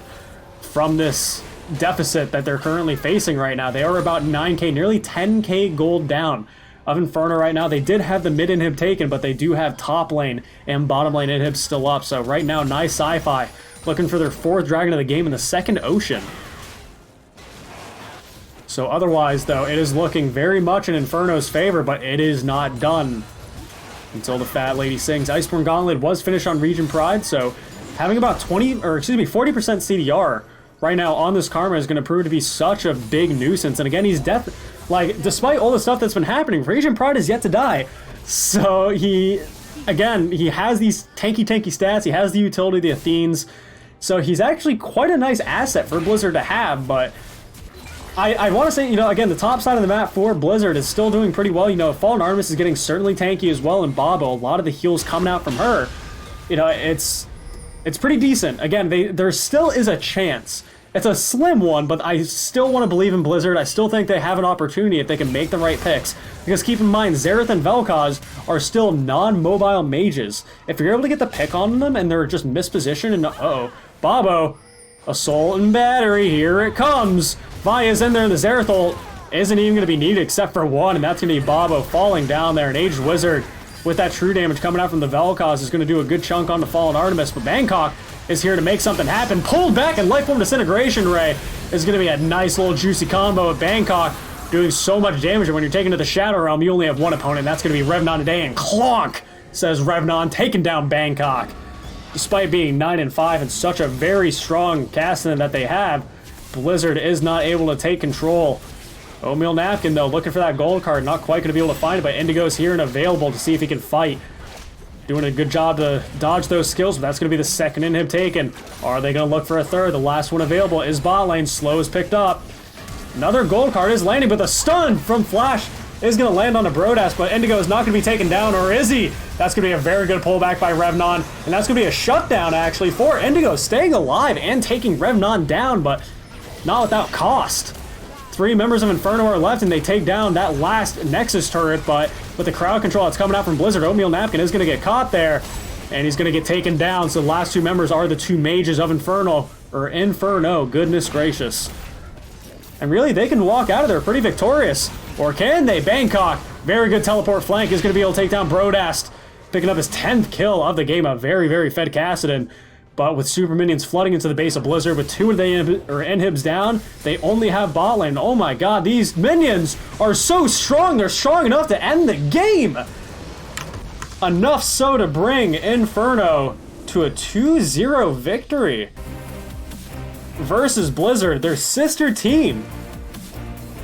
from this deficit that they're currently facing right now. They are about 9k, nearly 10k gold down of Inferno right now. They did have the mid inhib taken, but they do have top lane and bottom lane inhibs still up. So right now, nice sci-fi looking for their 4th dragon of the game in the 2nd Ocean. So otherwise, though, it is looking very much in Inferno's favor, but it is not done until the Fat Lady sings. Iceborne Gauntlet was finished on Region Pride, so having about 40% CDR right now on this Karma is going to prove to be such a big nuisance. And again, he's despite all the stuff that's been happening, Region Pride is yet to die. So he has these tanky stats, he has the utility of the Athenes, so he's actually quite a nice asset for Blizzard to have, but I want to say, you know, again, the top side of the map for Blizzard is still doing pretty well. You know, Fallen Artemis is getting certainly tanky as well, and Bobo, a lot of the heals coming out from her. You know, it's pretty decent. Again, there still is a chance. It's a slim one, but I still want to believe in Blizzard. I still think they have an opportunity if they can make the right picks. Because keep in mind, Xerath and Vel'Koz are still non-mobile mages. If you're able to get the pick on them and they're just mispositioned and Bobo, Assault and Battery, here it comes. Vaya's in there, and the Xerath ult isn't even going to be needed except for one, and that's going to be Bobo falling down there. An Aged Wizard with that true damage coming out from the Vel'Koz is going to do a good chunk on the Fallen Artemis, but Bangkok is here to make something happen. Pulled back, and Lifeform Disintegration Ray is going to be a nice little juicy combo of Bangkok doing so much damage, and when you're taken to the Shadow Realm, you only have one opponent, that's going to be Revnon today, and clonk, says Revnon, taking down Bangkok. Despite being 9-5 and such a very strong Cassidy that they have, Blizzard is not able to take control Oatmeal Napkin, though, looking for that gold card. Not quite going to be able to find it, but Indigo's here and available to see if he can fight. Doing a good job to dodge those skills, but that's going to be the second inhib taken. Are they going to look for a third? The last one available is bot lane. Slow is picked up. Another gold card is landing, but the stun from Flash is going to land on a Brodass, but Indigo is not going to be taken down, or is he? That's going to be a very good pullback by Revnon, and that's going to be a shutdown, actually, for Indigo, staying alive and taking Revnon down, but not without cost. 3 members of Inferno are left, and they take down that last Nexus turret, but with the crowd control that's coming out from Blizzard, Oatmeal Napkin is going to get caught there, and he's going to get taken down, so the last 2 members are the 2 mages of Inferno, goodness gracious. And really, they can walk out of there pretty victorious. Or can they? Bangkok, very good teleport flank, is going to be able to take down Brodast, picking up his 10th kill of the game, a very, very fed Kassadin. But with super minions flooding into the base of Blizzard, with 2 of the inhibs down, they only have bot lane. Oh my god, these minions are so strong, they're strong enough to end the game! Enough so to bring Inferno to a 2-0 victory versus Blizzard, their sister team,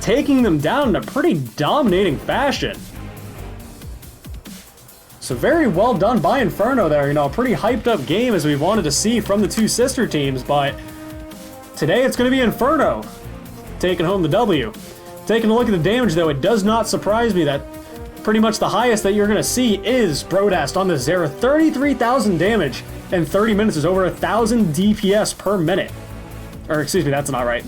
taking them down in a pretty dominating fashion. So very well done by Inferno there, a pretty hyped up game as we wanted to see from the 2 sister teams, but today it's going to be Inferno taking home the W. Taking a look at the damage though, it does not surprise me that pretty much the highest that you're going to see is Brodast on the Zera. 33,000 damage in 30 minutes is over 1,000 DPS per minute. Or excuse me, that's not right.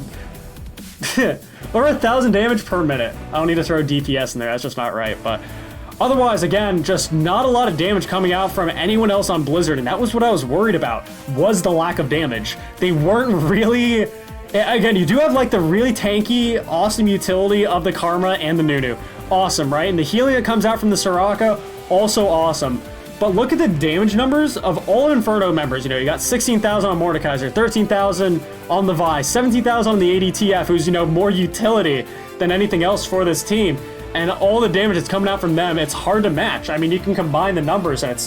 Over 1,000 damage per minute. I don't need to throw DPS in there, that's just not right. But otherwise, again, just not a lot of damage coming out from anyone else on Blizzard, and that was what I was worried about, was the lack of damage. They weren't really... Again, you do have like the really tanky, awesome utility of the Karma and the Nunu. Awesome, right? And the healing that comes out from the Soraka, also awesome. But look at the damage numbers of all Inferno members. You got 16,000 on Mordekaiser, 13,000 on the Vi, 17,000 on the ADTF, who's, more utility than anything else for this team. And all the damage that's coming out from them, it's hard to match. I mean, you can combine the numbers, and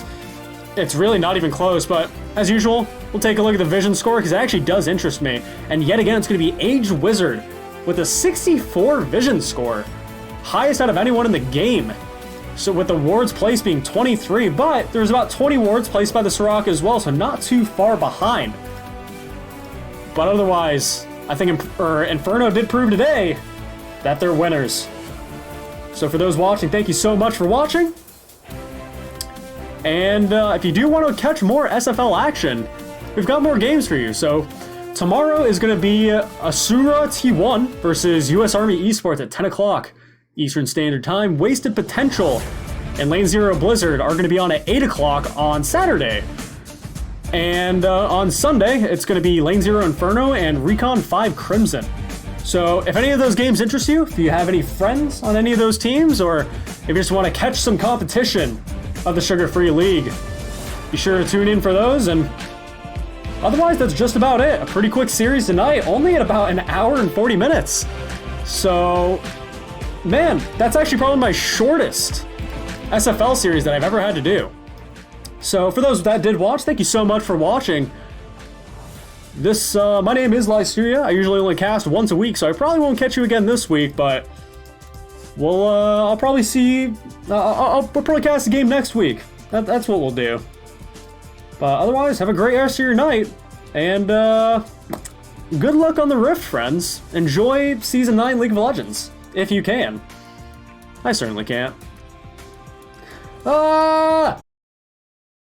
it's really not even close. But as usual, we'll take a look at the vision score, because it actually does interest me. And yet again, it's going to be Age Wizard with a 64 vision score. Highest out of anyone in the game. So with the wards placed being 23, but there's about 20 wards placed by the Soraka as well, so not too far behind. But otherwise, I think Inferno did prove today that they're winners. So for those watching, thank you so much for watching. And if you do want to catch more SFL action, we've got more games for you. So tomorrow is going to be Asura T1 versus US Army Esports at 10 o'clock. Eastern Standard Time. Wasted Potential and Lane Zero Blizzard are going to be on at 8 o'clock on Saturday. And on Sunday, it's going to be Lane Zero Inferno and Recon 5 Crimson. So if any of those games interest you, if you have any friends on any of those teams, or if you just want to catch some competition of the Sugar Free League, be sure to tune in for those. And otherwise, that's just about it. A pretty quick series tonight, only at about an hour and 40 minutes. So... man, that's actually probably my shortest SFL series that I've ever had to do. So for those that did watch, thank you so much for watching. This, my name is Lysteria. I usually only cast once a week, so I probably won't catch you again this week, but I'll probably see, I'll probably cast a game next week. That's what we'll do. But otherwise, have a great rest of your night, and good luck on the Rift, friends. Enjoy Season 9 League of Legends. If you can. I certainly can't. Ah!